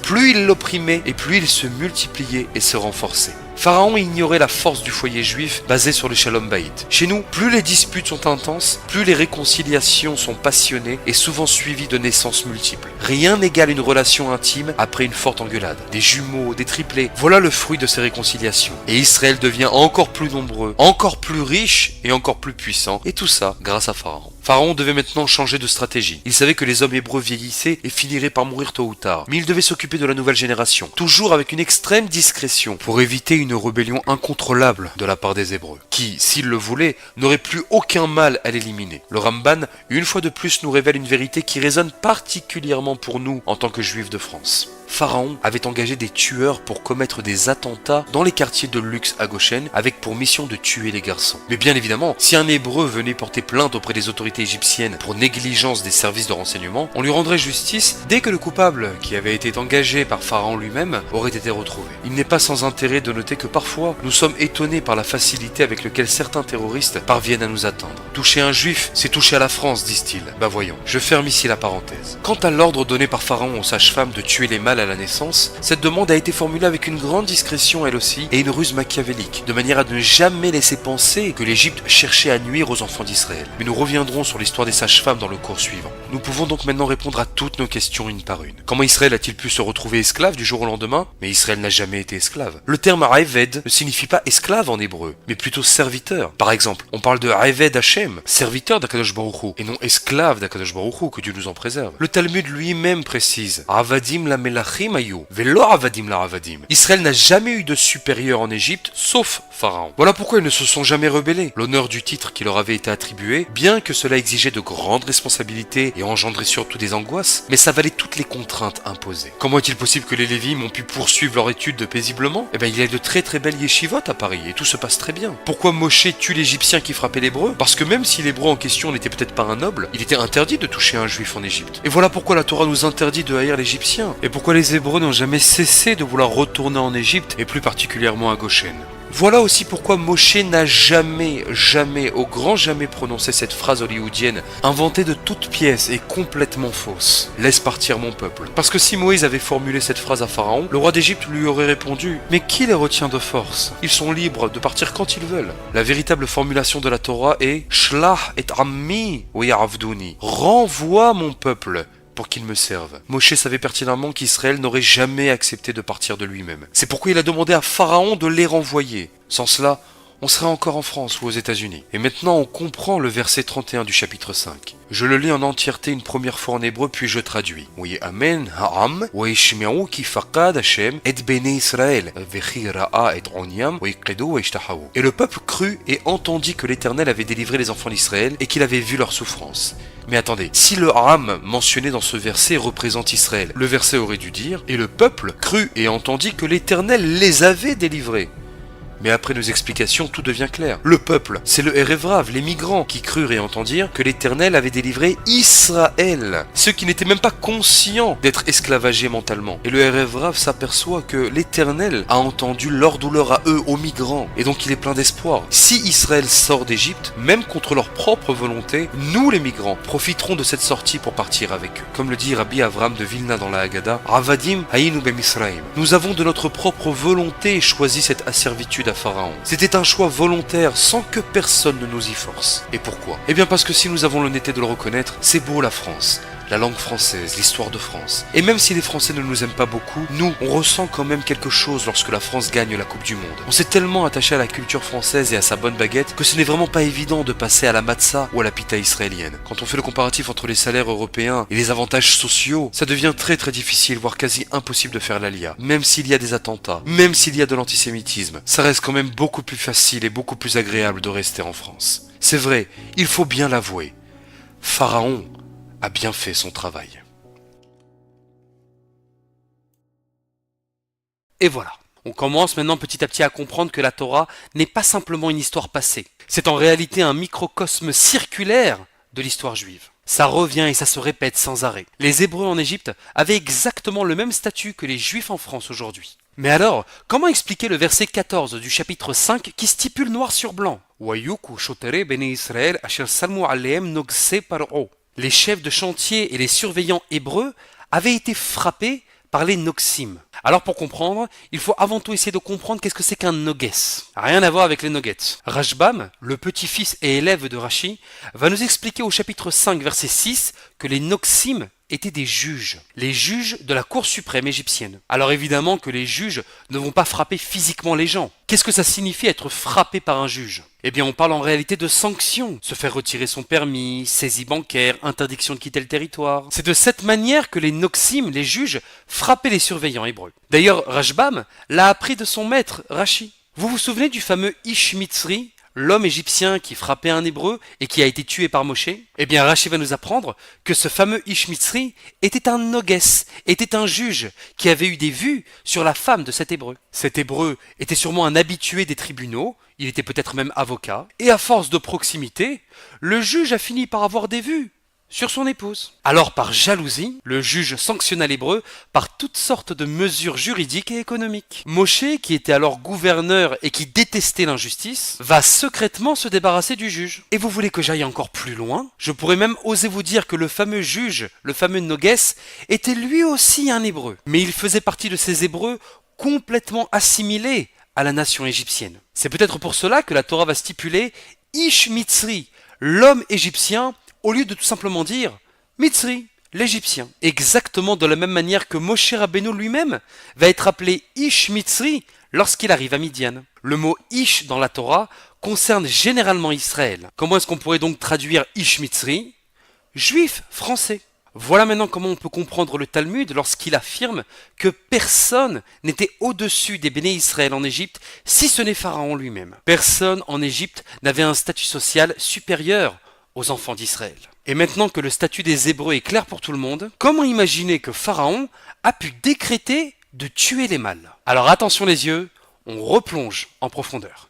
plus il l'opprimait et plus il se multipliait et se renforçait. Pharaon ignorait la force du foyer juif basé sur le Shalom Bayit. Chez nous, plus les disputes sont intenses, plus les réconciliations sont passionnées et souvent suivies de naissances multiples. Rien n'égale une relation intime après une forte engueulade. Des jumeaux, des triplés, voilà le fruit de ces réconciliations. Et Israël devient encore plus nombreux, encore plus riche et encore plus puissant. Et tout ça grâce à Pharaon. Pharaon devait maintenant changer de stratégie. Il savait que les hommes hébreux vieillissaient et finiraient par mourir tôt ou tard. Mais il devait s'occuper de la nouvelle génération, toujours avec une extrême discrétion, pour éviter une rébellion incontrôlable de la part des Hébreux, qui, s'ils le voulaient, n'auraient plus aucun mal à l'éliminer. Le Ramban, une fois de plus, nous révèle une vérité qui résonne particulièrement pour nous en tant que Juifs de France. Pharaon avait engagé des tueurs pour commettre des attentats dans les quartiers de luxe à Goshen avec pour mission de tuer les garçons. Mais bien évidemment, si un Hébreu venait porter plainte auprès des autorités égyptiennes pour négligence des services de renseignement, on lui rendrait justice dès que le coupable, qui avait été engagé par Pharaon lui-même, aurait été retrouvé. Il n'est pas sans intérêt de noter que parfois, nous sommes étonnés par la facilité avec laquelle certains terroristes parviennent à nous atteindre. Toucher un juif, c'est toucher à la France, disent-ils. Bah voyons, je ferme ici la parenthèse. Quant à l'ordre donné par Pharaon aux sages-femmes de tuer les mâles à la naissance, cette demande a été formulée avec une grande discrétion elle aussi et une ruse machiavélique, de manière à ne jamais laisser penser que l'Égypte cherchait à nuire aux enfants d'Israël. Mais nous reviendrons sur l'histoire des sages-femmes dans le cours suivant. Nous pouvons donc maintenant répondre à toutes nos questions une par une. Comment Israël a-t-il pu se retrouver esclave du jour au lendemain? Mais Israël n'a jamais été esclave. Le terme Eved ne signifie pas esclave en hébreu, mais plutôt serviteur. Par exemple, on parle de Eved Hashem, serviteur d'Akadosh Baruch Hu, et non esclave d'Akadosh Baruch Hu, que Dieu nous en préserve. Le Talmud lui-même précise Avadim la Melachim ayu, velo Avadim la Avadim. Israël n'a jamais eu de supérieur en Égypte, sauf Pharaon. Voilà pourquoi ils ne se sont jamais rebellés. L'honneur du titre qui leur avait été attribué, bien que cela exigeait de grandes responsabilités et engendrait surtout des angoisses, mais ça valait toutes les contraintes imposées. Comment est-il possible que les Lévim ont pu poursuivre leur étude paisiblement? Eh bien, il y a de très belles yeshivot à Paris et tout se passe très bien. Pourquoi Moshe tue l'Égyptien qui frappait l'Hébreu? Parce que même si l'Hébreu en question n'était peut-être pas un noble, il était interdit de toucher un Juif en Égypte. Et voilà pourquoi la Torah nous interdit de haïr l'Égyptien. Et pourquoi les Hébreux n'ont jamais cessé de vouloir retourner en Égypte et plus particulièrement à Goshen. Voilà aussi pourquoi Moshe n'a jamais, au grand jamais prononcé cette phrase hollywoodienne, inventée de toutes pièces et complètement fausse. Laisse partir mon peuple. Parce que si Moïse avait formulé cette phrase à Pharaon, le roi d'Égypte lui aurait répondu « Mais qui les retient de force? Ils sont libres de partir quand ils veulent. » La véritable formulation de la Torah est « Shlach et ammi we'yavduni » « Renvoie mon peuple » pour qu'il me serve. Moshe savait pertinemment qu'Israël n'aurait jamais accepté de partir de lui-même. C'est pourquoi il a demandé à Pharaon de les renvoyer. Sans cela, on serait encore en France ou aux États-Unis. Et maintenant, on comprend le verset 31 du chapitre 5. Je le lis en entièreté une première fois en hébreu, puis je traduis. Oui, amen, ha'am, wa yishme'u ki faqad Hashem et bene Israël, vechi ra'a et onyam, wa yqedu wa yishtahawu. Et le peuple crut et entendit que l'Éternel avait délivré les enfants d'Israël et qu'il avait vu leur souffrance. Mais attendez, si le Ham mentionné dans ce verset représente Israël, le verset aurait dû dire « Et le peuple crut et entendit que l'Éternel les avait délivrés ». Mais après nos explications, tout devient clair. Le peuple, c'est le Erevrav, les migrants, qui crurent et entendirent que l'Éternel avait délivré Israël. Ceux qui n'étaient même pas conscients d'être esclavagés mentalement. Et le Erevrav s'aperçoit que l'Éternel a entendu leur douleur à eux, aux migrants. Et donc il est plein d'espoir. Si Israël sort d'Égypte, même contre leur propre volonté, nous les migrants profiterons de cette sortie pour partir avec eux. Comme le dit Rabbi Avram de Vilna dans la Haggadah, Avadim hayinu bemisraim. Nous avons de notre propre volonté choisi cette asservitude à Pharaon. C'était un choix volontaire sans que personne ne nous y force. Et pourquoi? Eh bien parce que si nous avons l'honnêteté de le reconnaître, c'est beau la France. La langue française, l'histoire de France. Et même si les Français ne nous aiment pas beaucoup, nous, on ressent quand même quelque chose lorsque la France gagne la Coupe du Monde. On s'est tellement attaché à la culture française et à sa bonne baguette que ce n'est vraiment pas évident de passer à la matzah ou à la pita israélienne. Quand on fait le comparatif entre les salaires européens et les avantages sociaux, ça devient très difficile, voire quasi impossible de faire l'alia. Même s'il y a des attentats, même s'il y a de l'antisémitisme, ça reste quand même beaucoup plus facile et beaucoup plus agréable de rester en France. C'est vrai, il faut bien l'avouer. Pharaon a bien fait son travail. Et voilà, On commence maintenant petit à petit à comprendre que la Torah n'est pas simplement une histoire passée. C'est en réalité un microcosme circulaire de l'histoire juive. Ça revient et ça se répète sans arrêt. Les Hébreux en Égypte avaient exactement le même statut que les Juifs en France aujourd'hui. Mais alors, comment expliquer le verset 14 du chapitre 5 qui stipule noir sur blanc les chefs de chantier et les surveillants hébreux avaient été frappés par les noxim. Alors pour comprendre, il faut avant tout essayer de comprendre qu'est-ce que c'est qu'un nogues. Rien à voir avec les nuggets. Rashbam, le petit-fils et élève de Rashi, va nous expliquer au chapitre 5 verset 6 que les noxim étaient des juges, les juges de la cour suprême égyptienne. Alors évidemment que les juges ne vont pas frapper physiquement les gens. Qu'est-ce que ça signifie être frappé par un juge? Eh bien on parle en réalité de sanctions, se faire retirer son permis, saisie bancaire, interdiction de quitter le territoire. C'est de cette manière que les noxim, les juges, frappaient les surveillants hébreux. D'ailleurs Rashbam l'a appris de son maître Rashi. Vous vous souvenez du fameux Ish Mitzri, l'homme égyptien qui frappait un hébreu et qui a été tué par Moshe? Eh bien Rashi va nous apprendre que ce fameux Ish Mitzri était un nogues, était un juge qui avait eu des vues sur la femme de cet hébreu. Cet hébreu était sûrement un habitué des tribunaux, il était peut-être même avocat, et à force de proximité, le juge a fini par avoir des vues sur son épouse. Alors par jalousie, le juge sanctionna l'hébreu par toutes sortes de mesures juridiques et économiques. Moshe, qui était alors gouverneur et qui détestait l'injustice, va secrètement se débarrasser du juge. Et vous voulez que j'aille encore plus loin? Je pourrais même oser vous dire que le fameux juge, le fameux nogues, était lui aussi un hébreu. Mais il faisait partie de ces hébreux complètement assimilés à la nation égyptienne. C'est peut-être pour cela que la Torah va stipuler Ish Mitzri, l'homme égyptien, au lieu de tout simplement dire Mitzri, l'Égyptien. Exactement de la même manière que Moshe Rabbeinu lui-même va être appelé Ish Mitzri lorsqu'il arrive à Midian. Le mot Ish dans la Torah concerne généralement Israël. Comment est-ce qu'on pourrait donc traduire Ish Mitzri? Juif français. Voilà maintenant comment on peut comprendre le Talmud lorsqu'il affirme que personne n'était au-dessus des béné Israël en Égypte si ce n'est Pharaon lui-même. Personne en Égypte n'avait un statut social supérieur aux enfants d'Israël. Et maintenant que le statut des Hébreux est clair pour tout le monde, comment imaginer que Pharaon a pu décréter de tuer les mâles? Alors attention les yeux, on replonge en profondeur.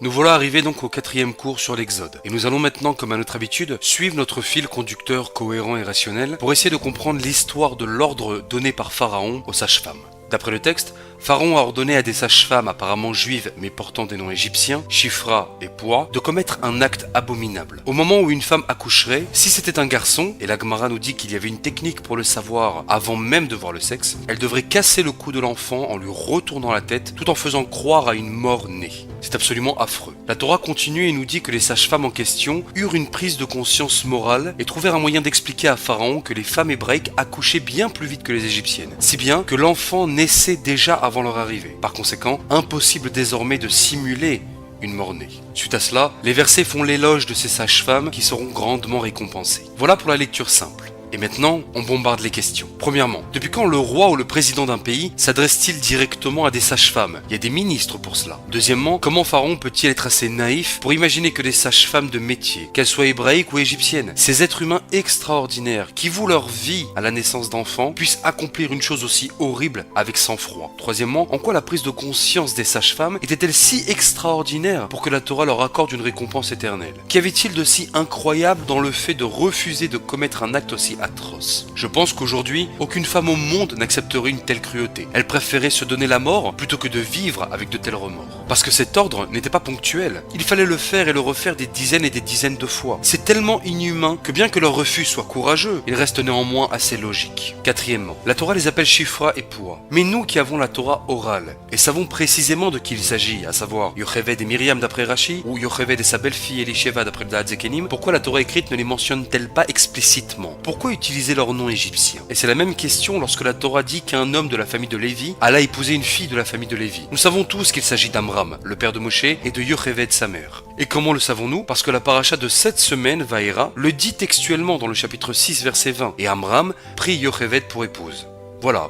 Nous voilà arrivés donc au 4e cours sur l'Exode. Et nous allons maintenant, comme à notre habitude, suivre notre fil conducteur cohérent et rationnel pour essayer de comprendre l'histoire de l'ordre donné par Pharaon aux sages-femmes. D'après le texte, Pharaon a ordonné à des sages-femmes apparemment juives mais portant des noms égyptiens, Shifra et Poua, de commettre un acte abominable. Au moment où une femme accoucherait, si c'était un garçon, et la Gemara nous dit qu'il y avait une technique pour le savoir avant même de voir le sexe, elle devrait casser le cou de l'enfant en lui retournant la tête tout en faisant croire à une mort née. C'est absolument affreux. La Torah continue et nous dit que les sages-femmes en question eurent une prise de conscience morale et trouvèrent un moyen d'expliquer à Pharaon que les femmes hébraïques accouchaient bien plus vite que les égyptiennes, si bien que l'enfant naissait déjà avant leur arrivée. Par conséquent, impossible désormais de simuler une mort-née. Suite à cela, les versets font l'éloge de ces sages-femmes qui seront grandement récompensées. Voilà pour la lecture simple. Et maintenant, on bombarde les questions. Premièrement, depuis quand le roi ou le président d'un pays s'adresse-t-il directement à des sages-femmes? Il y a des ministres pour cela. Deuxièmement, comment Pharaon peut-il être assez naïf pour imaginer que des sages-femmes de métier, qu'elles soient hébraïques ou égyptiennes, ces êtres humains extraordinaires qui vouent leur vie à la naissance d'enfants, puissent accomplir une chose aussi horrible avec sang-froid? Troisièmement, en quoi la prise de conscience des sages-femmes était-elle si extraordinaire pour que la Torah leur accorde une récompense éternelle? Qu'y avait-il de si incroyable dans le fait de refuser de commettre un acte aussi atroce? Je pense qu'aujourd'hui, aucune femme au monde n'accepterait une telle cruauté. Elle préférait se donner la mort plutôt que de vivre avec de tels remords. Parce que cet ordre n'était pas ponctuel. Il fallait le faire et le refaire des dizaines et des dizaines de fois. C'est tellement inhumain que bien que leur refus soit courageux, il reste néanmoins assez logique. Quatrièmement, la Torah les appelle Shifra et Poua. Mais nous qui avons la Torah orale et savons précisément de qui il s'agit, à savoir Yocheved et Myriam d'après Rashi ou Yocheved et sa belle-fille Elisheva d'après le Da'at Zekenim, pourquoi la Torah écrite ne les mentionne-t-elle pas explicitement? Pourquoi utiliser leur nom égyptien? Et c'est la même question lorsque la Torah dit qu'un homme de la famille de Lévi alla épouser une fille de la famille de Lévi. Nous savons tous qu'il s'agit d'Amram, le père de Moshe, et de Yocheved, sa mère. Et comment le savons-nous? Parce que la paracha de cette semaine, Vaïra, le dit textuellement dans le chapitre 6, verset 20. Et Amram prit Yocheved pour épouse. Voilà.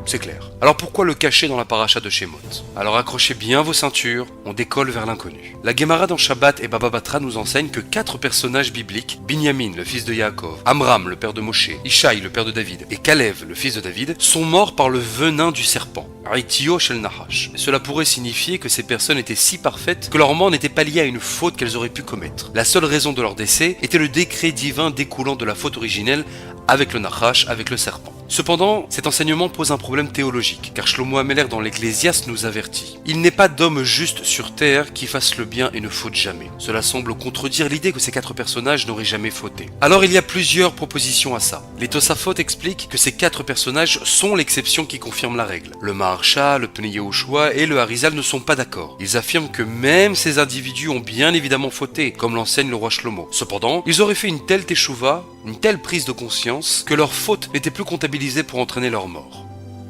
C'est clair. Alors pourquoi le cacher dans la paracha de Shemot? Alors accrochez bien vos ceintures, on décolle vers l'inconnu. La Gemara dans Shabbat et Baba Batra nous enseigne que 4 personnages bibliques, Binyamin, le fils de Yaakov, Amram, le père de Moshe, Ishaï, le père de David, et Kalev, le fils de David, sont morts par le venin du serpent. Aitio shel Nahash. Cela pourrait signifier que ces personnes étaient si parfaites que leur mort n'était pas liée à une faute qu'elles auraient pu commettre. La seule raison de leur décès était le décret divin découlant de la faute originelle avec le Nahash, avec le serpent. Cependant, cet enseignement pose un problème théologique, car Shlomo Ameler dans l'Ecclésiaste nous avertit. Il n'est pas d'homme juste sur terre qui fasse le bien et ne faute jamais. Cela semble contredire l'idée que ces 4 personnages n'auraient jamais fauté. Alors il y a plusieurs propositions à ça. Les Tosafot expliquent que ces 4 personnages sont l'exception qui confirme la règle. Le Maharsha, le Pnei Yehoshua et le Harizal ne sont pas d'accord. Ils affirment que même ces individus ont bien évidemment fauté, comme l'enseigne le roi Shlomo. Cependant, ils auraient fait une telle teshuva, une telle prise de conscience, que leur faute n'était plus comptabilisée pour entraîner leur mort.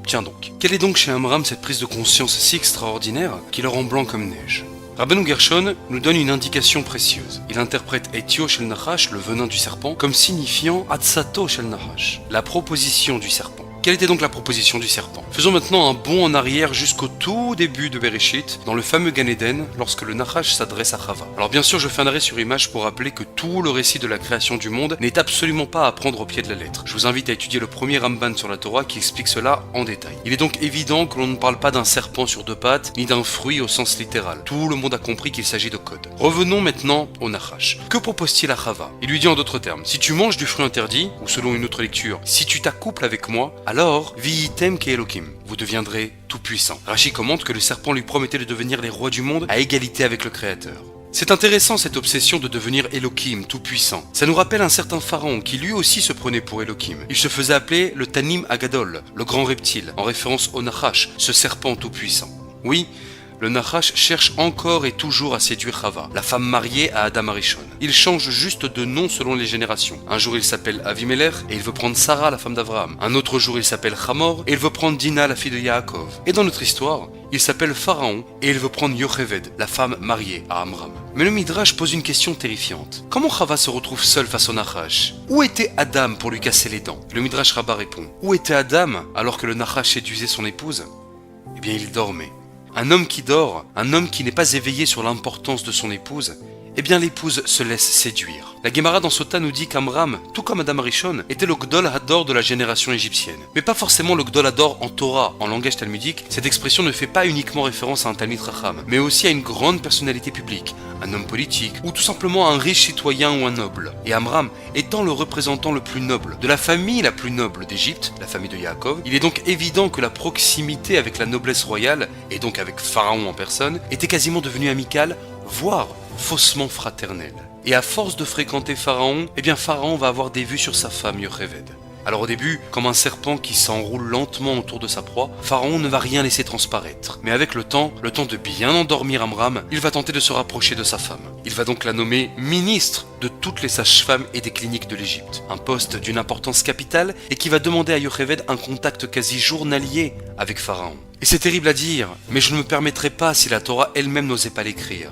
Tiens donc, quelle est donc chez Amram cette prise de conscience si extraordinaire qui le rend blanc comme neige? Rabbeinu Gershon nous donne une indication précieuse. Il interprète Etio shel Nahash, le venin du serpent, comme signifiant Atsato shel Nahash, la proposition du serpent. Quelle était donc la proposition du serpent? Faisons maintenant un bond en arrière jusqu'au tout début de Bereshit, dans le fameux Gan Eden, lorsque le Nahash s'adresse à Chava. Alors bien sûr, je fais un arrêt sur image pour rappeler que tout le récit de la création du monde n'est absolument pas à prendre au pied de la lettre. Je vous invite à étudier le premier Ramban sur la Torah qui explique cela en détail. Il est donc évident que l'on ne parle pas d'un serpent sur 2 pattes, ni d'un fruit au sens littéral. Tout le monde a compris qu'il s'agit de code. Revenons maintenant au Nahash. Que propose-t-il à Chava? Il lui dit en d'autres termes, si tu manges du fruit interdit, ou selon une autre lecture, si tu t'accouples avec moi, alors, vi'item ke Elokim, vous deviendrez tout puissant. Rashi commente que le serpent lui promettait de devenir les rois du monde à égalité avec le Créateur. C'est intéressant cette obsession de devenir Elohim, tout puissant. Ça nous rappelle un certain pharaon qui lui aussi se prenait pour Elohim. Il se faisait appeler le Tanim Agadol, le grand reptile, en référence au Nahash, ce serpent tout puissant. Oui, le Nahash cherche encore et toujours à séduire Chava, la femme mariée à Adam Arishon. Il change juste de nom selon les générations. Un jour il s'appelle Avimelech et il veut prendre Sarah, la femme d'Abraham. Un autre jour il s'appelle Hamor et il veut prendre Dina, la fille de Yaakov. Et dans notre histoire, il s'appelle Pharaon et il veut prendre Yocheved, la femme mariée à Amram. Mais le Midrash pose une question terrifiante. Comment Chava se retrouve seul face au Nahash? Où était Adam pour lui casser les dents? Le Midrash Rabbah répond. Où était Adam alors que le Nahash séduisait son épouse? Eh bien il dormait. Un homme qui dort, un homme qui n'est pas éveillé sur l'importance de son épouse, eh bien l'épouse se laisse séduire. La Gemara dans Sota nous dit qu'Amram, tout comme Adam Arishon, était le Gdol Hador de la génération égyptienne. Mais pas forcément le Gdol Hador en Torah, en langage talmudique. Cette expression ne fait pas uniquement référence à un Talmid Racham, mais aussi à une grande personnalité publique, un homme politique, ou tout simplement un riche citoyen ou un noble. Et Amram, étant le représentant le plus noble, de la famille la plus noble d'Égypte, la famille de Yaakov, il est donc évident que la proximité avec la noblesse royale, et donc avec Pharaon en personne, était quasiment devenue amicale, voire faussement fraternelle. Et à force de fréquenter Pharaon, eh bien Pharaon va avoir des vues sur sa femme Yocheved. Alors au début, comme un serpent qui s'enroule lentement autour de sa proie, Pharaon ne va rien laisser transparaître. Mais avec le temps de bien endormir Amram, il va tenter de se rapprocher de sa femme. Il va donc la nommer ministre de toutes les sages-femmes et des cliniques de l'Égypte. Un poste d'une importance capitale et qui va demander à Yocheved un contact quasi journalier avec Pharaon. Et c'est terrible à dire, mais je ne me permettrai pas si la Torah elle-même n'osait pas l'écrire.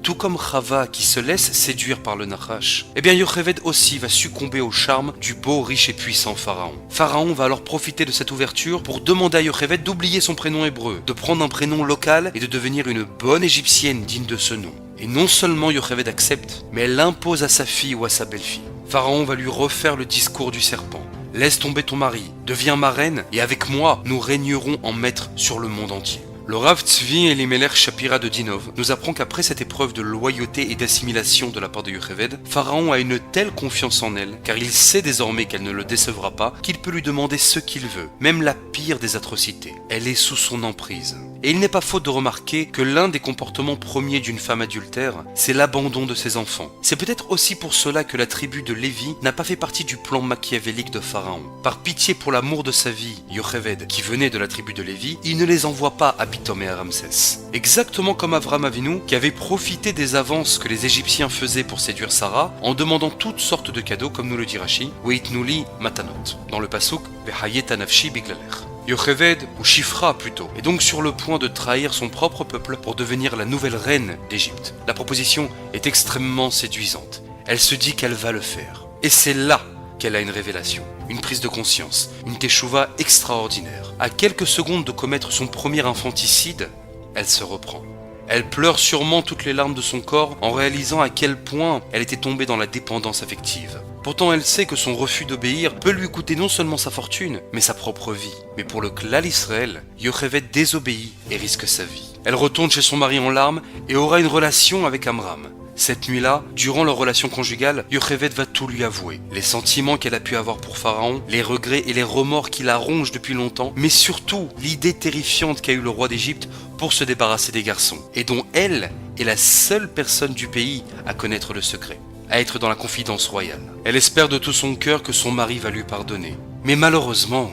Tout comme Chava qui se laisse séduire par le Nahash, eh bien Yocheved aussi va succomber au charme du beau, riche et puissant Pharaon. Pharaon va alors profiter de cette ouverture pour demander à Yocheved d'oublier son prénom hébreu, de prendre un prénom local et de devenir une bonne égyptienne digne de ce nom. Et non seulement Yocheved accepte, mais elle l'impose à sa fille ou à sa belle-fille. Pharaon va lui refaire le discours du serpent. Laisse tomber ton mari, deviens ma reine, et avec moi, nous régnerons en maître sur le monde entier. Le Rav Tzvi Elimelech Shapira de Dinov nous apprend qu'après cette épreuve de loyauté et d'assimilation de la part de Yocheved, Pharaon a une telle confiance en elle, car il sait désormais qu'elle ne le décevra pas, qu'il peut lui demander ce qu'il veut, même la pire des atrocités. Elle est sous son emprise. Et il n'est pas faute de remarquer que l'un des comportements premiers d'une femme adultère, c'est l'abandon de ses enfants. C'est peut-être aussi pour cela que la tribu de Lévi n'a pas fait partie du plan machiavélique de Pharaon. Par pitié pour l'amour de sa vie, Yocheved, qui venait de la tribu de Lévi, il ne les envoie pas à Pithom et à Ramsès. Exactement comme Avram Avinu, qui avait profité des avances que les Égyptiens faisaient pour séduire Sarah, en demandant toutes sortes de cadeaux, comme nous le dit Rashi, Weitnuli matanot, dans le pasuk Vehayeta nafshi biglaler. Yocheved, ou Shifra plutôt, est donc sur le point de trahir son propre peuple pour devenir la nouvelle reine d'Égypte. La proposition est extrêmement séduisante. Elle se dit qu'elle va le faire. Et c'est là qu'elle a une révélation, une prise de conscience, une teshuva extraordinaire. À quelques secondes de commettre son premier infanticide, elle se reprend. Elle pleure sûrement toutes les larmes de son corps en réalisant à quel point elle était tombée dans la dépendance affective. Pourtant, elle sait que son refus d'obéir peut lui coûter non seulement sa fortune, mais sa propre vie. Mais pour le Klal Israël, Yocheved désobéit et risque sa vie. Elle retourne chez son mari en larmes et aura une relation avec Amram. Cette nuit-là, durant leur relation conjugale, Yocheved va tout lui avouer. Les sentiments qu'elle a pu avoir pour Pharaon, les regrets et les remords qui la rongent depuis longtemps, mais surtout l'idée terrifiante qu'a eu le roi d'Égypte pour se débarrasser des garçons, et dont elle est la seule personne du pays à connaître le secret, à être dans la confidence royale. Elle espère de tout son cœur que son mari va lui pardonner. Mais malheureusement,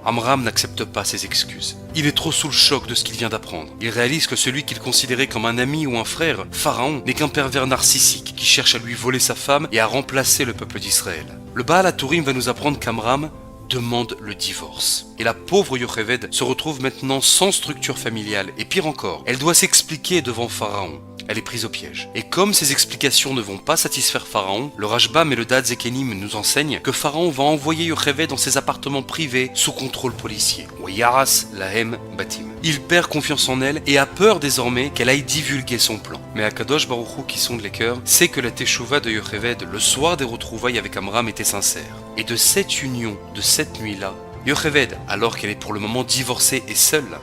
Amram n'accepte pas ses excuses. Il est trop sous le choc de ce qu'il vient d'apprendre. Il réalise que celui qu'il considérait comme un ami ou un frère, Pharaon, n'est qu'un pervers narcissique qui cherche à lui voler sa femme et à remplacer le peuple d'Israël. Le Baal HaTurim va nous apprendre qu'Amram demande le divorce. Et la pauvre Yocheved se retrouve maintenant sans structure familiale. Et pire encore, elle doit s'expliquer devant Pharaon. Elle est prise au piège. Et comme ces explications ne vont pas satisfaire Pharaon, le Rashbam et le Dad Zekenim nous enseignent que Pharaon va envoyer Yocheved dans ses appartements privés sous contrôle policier. Yaras Lahem Batim. Il perd confiance en elle et a peur désormais qu'elle aille divulguer son plan. Mais Akadosh Baruch Hu, qui sonde les cœurs, sait que la teshuva de Yocheved le soir des retrouvailles avec Amram était sincère. Et de cette union, de cette nuit-là, Yocheved, alors qu'elle est pour le moment divorcée et seule,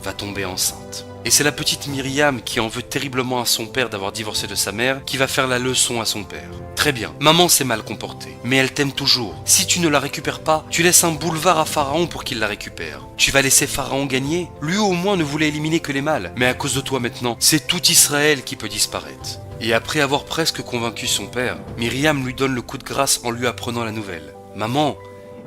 va tomber enceinte. Et c'est la petite Myriam qui en veut terriblement à son père d'avoir divorcé de sa mère qui va faire la leçon à son père. Très bien, maman s'est mal comportée, mais elle t'aime toujours. Si tu ne la récupères pas, tu laisses un boulevard à Pharaon pour qu'il la récupère. Tu vas laisser Pharaon gagner. Lui au moins ne voulait éliminer que les mâles. Mais à cause de toi maintenant, c'est tout Israël qui peut disparaître. Et après avoir presque convaincu son père, Myriam lui donne le coup de grâce en lui apprenant la nouvelle. Maman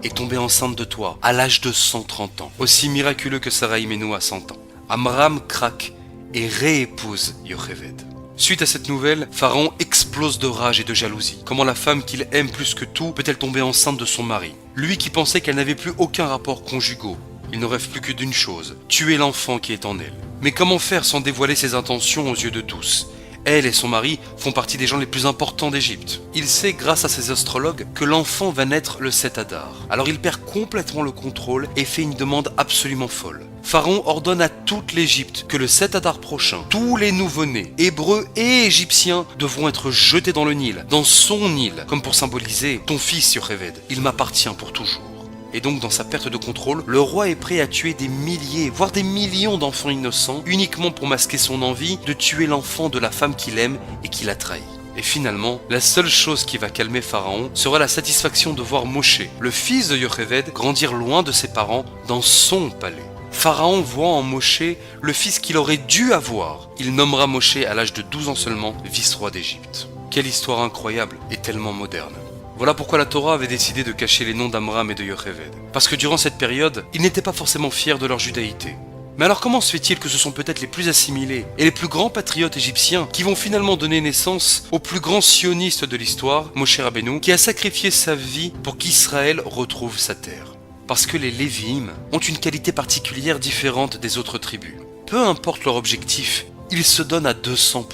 est tombée enceinte de toi à l'âge de 130 ans, aussi miraculeux que Sarah Imenu à 100 ans. Amram craque et réépouse Yocheved. Suite à cette nouvelle, Pharaon explose de rage et de jalousie. Comment la femme qu'il aime plus que tout peut-elle tomber enceinte de son mari? Lui qui pensait qu'elle n'avait plus aucun rapport conjugaux. Il ne rêve plus que d'une chose, tuer l'enfant qui est en elle. Mais comment faire sans dévoiler ses intentions aux yeux de tous? Elle et son mari font partie des gens les plus importants d'Égypte. Il sait, grâce à ses astrologues, que l'enfant va naître le 7 Adar. Alors il perd complètement le contrôle et fait une demande absolument folle. Pharaon ordonne à toute l'Égypte que le 7 Adar prochain, tous les nouveau-nés, hébreux et égyptiens, devront être jetés dans le Nil, dans son Nil, comme pour symboliser « ton fils, Yocheved, il m'appartient pour toujours ». Et donc dans sa perte de contrôle, le roi est prêt à tuer des milliers, voire des millions d'enfants innocents, uniquement pour masquer son envie de tuer l'enfant de la femme qu'il aime et qu'il a trahi. Et finalement, la seule chose qui va calmer Pharaon sera la satisfaction de voir Moshe, le fils de Yocheved, grandir loin de ses parents dans son palais. Pharaon voit en Moshe le fils qu'il aurait dû avoir. Il nommera Moshe à l'âge de 12 ans seulement vice-roi d'Égypte. Quelle histoire incroyable et tellement moderne. Voilà pourquoi la Torah avait décidé de cacher les noms d'Amram et de Yocheved. Parce que durant cette période, ils n'étaient pas forcément fiers de leur judaïté. Mais alors comment se fait-il que ce sont peut-être les plus assimilés et les plus grands patriotes égyptiens qui vont finalement donner naissance au plus grand sioniste de l'histoire, Moshe Rabbeinu, qui a sacrifié sa vie pour qu'Israël retrouve sa terre? Parce que les Lévi'im ont une qualité particulière différente des autres tribus. Peu importe leur objectif, ils se donnent à 200%.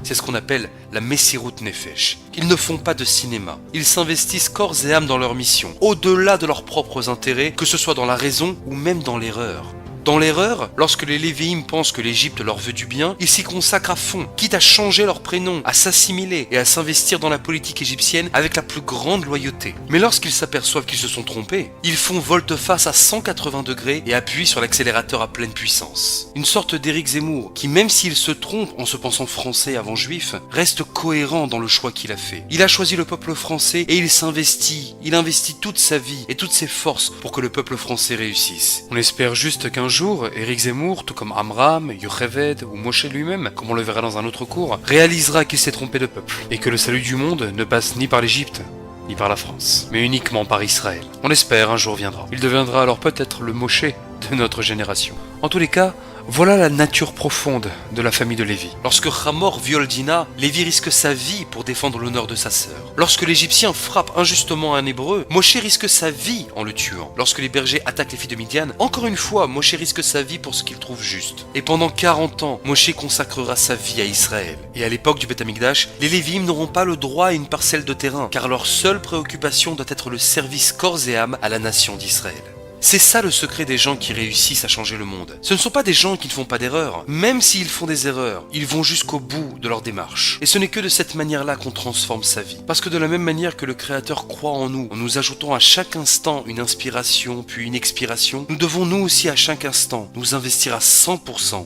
C'est ce qu'on appelle la Messirut Nefesh. Ils ne font pas de cinéma. Ils s'investissent corps et âme dans leur mission, au-delà de leurs propres intérêts, que ce soit dans la raison ou même dans l'erreur. Dans l'erreur, lorsque les Lévi'im pensent que l'Égypte leur veut du bien, ils s'y consacrent à fond, quitte à changer leur prénom, à s'assimiler et à s'investir dans la politique égyptienne avec la plus grande loyauté. Mais lorsqu'ils s'aperçoivent qu'ils se sont trompés, ils font volte-face à 180 degrés et appuient sur l'accélérateur à pleine puissance. Une sorte d'Éric Zemmour qui, même s'il se trompe en se pensant français avant juif, reste cohérent dans le choix qu'il a fait. Il a choisi le peuple français et il s'investit. Il investit toute sa vie et toutes ses forces pour que le peuple français réussisse. On espère juste qu'un jour, Éric Zemmour, tout comme Amram, Yocheved ou Moshe lui-même, comme on le verra dans un autre cours, réalisera qu'il s'est trompé de peuple et que le salut du monde ne passe ni par l'Égypte, ni par la France, mais uniquement par Israël. On espère un jour viendra. Il deviendra alors peut-être le Moshe de notre génération. En tous les cas, Voilà la nature profonde de la famille de Lévi. Lorsque Hamor viole Dina, Lévi risque sa vie pour défendre l'honneur de sa sœur. Lorsque l'Égyptien frappe injustement un Hébreu, Moshe risque sa vie en le tuant. Lorsque les bergers attaquent les filles de Midian, encore une fois, Moshe risque sa vie pour ce qu'il trouve juste. Et pendant 40 ans, Moshe consacrera sa vie à Israël. Et à l'époque du Beth Amikdash, les Lévim n'auront pas le droit à une parcelle de terrain, car leur seule préoccupation doit être le service corps et âme à la nation d'Israël. C'est ça le secret des gens qui réussissent à changer le monde. Ce ne sont pas des gens qui ne font pas d'erreurs. Même s'ils font des erreurs, ils vont jusqu'au bout de leur démarche. Et ce n'est que de cette manière-là qu'on transforme sa vie. Parce que de la même manière que le Créateur croit en nous ajoutant à chaque instant une inspiration puis une expiration, nous devons nous aussi à chaque instant nous investir à 100%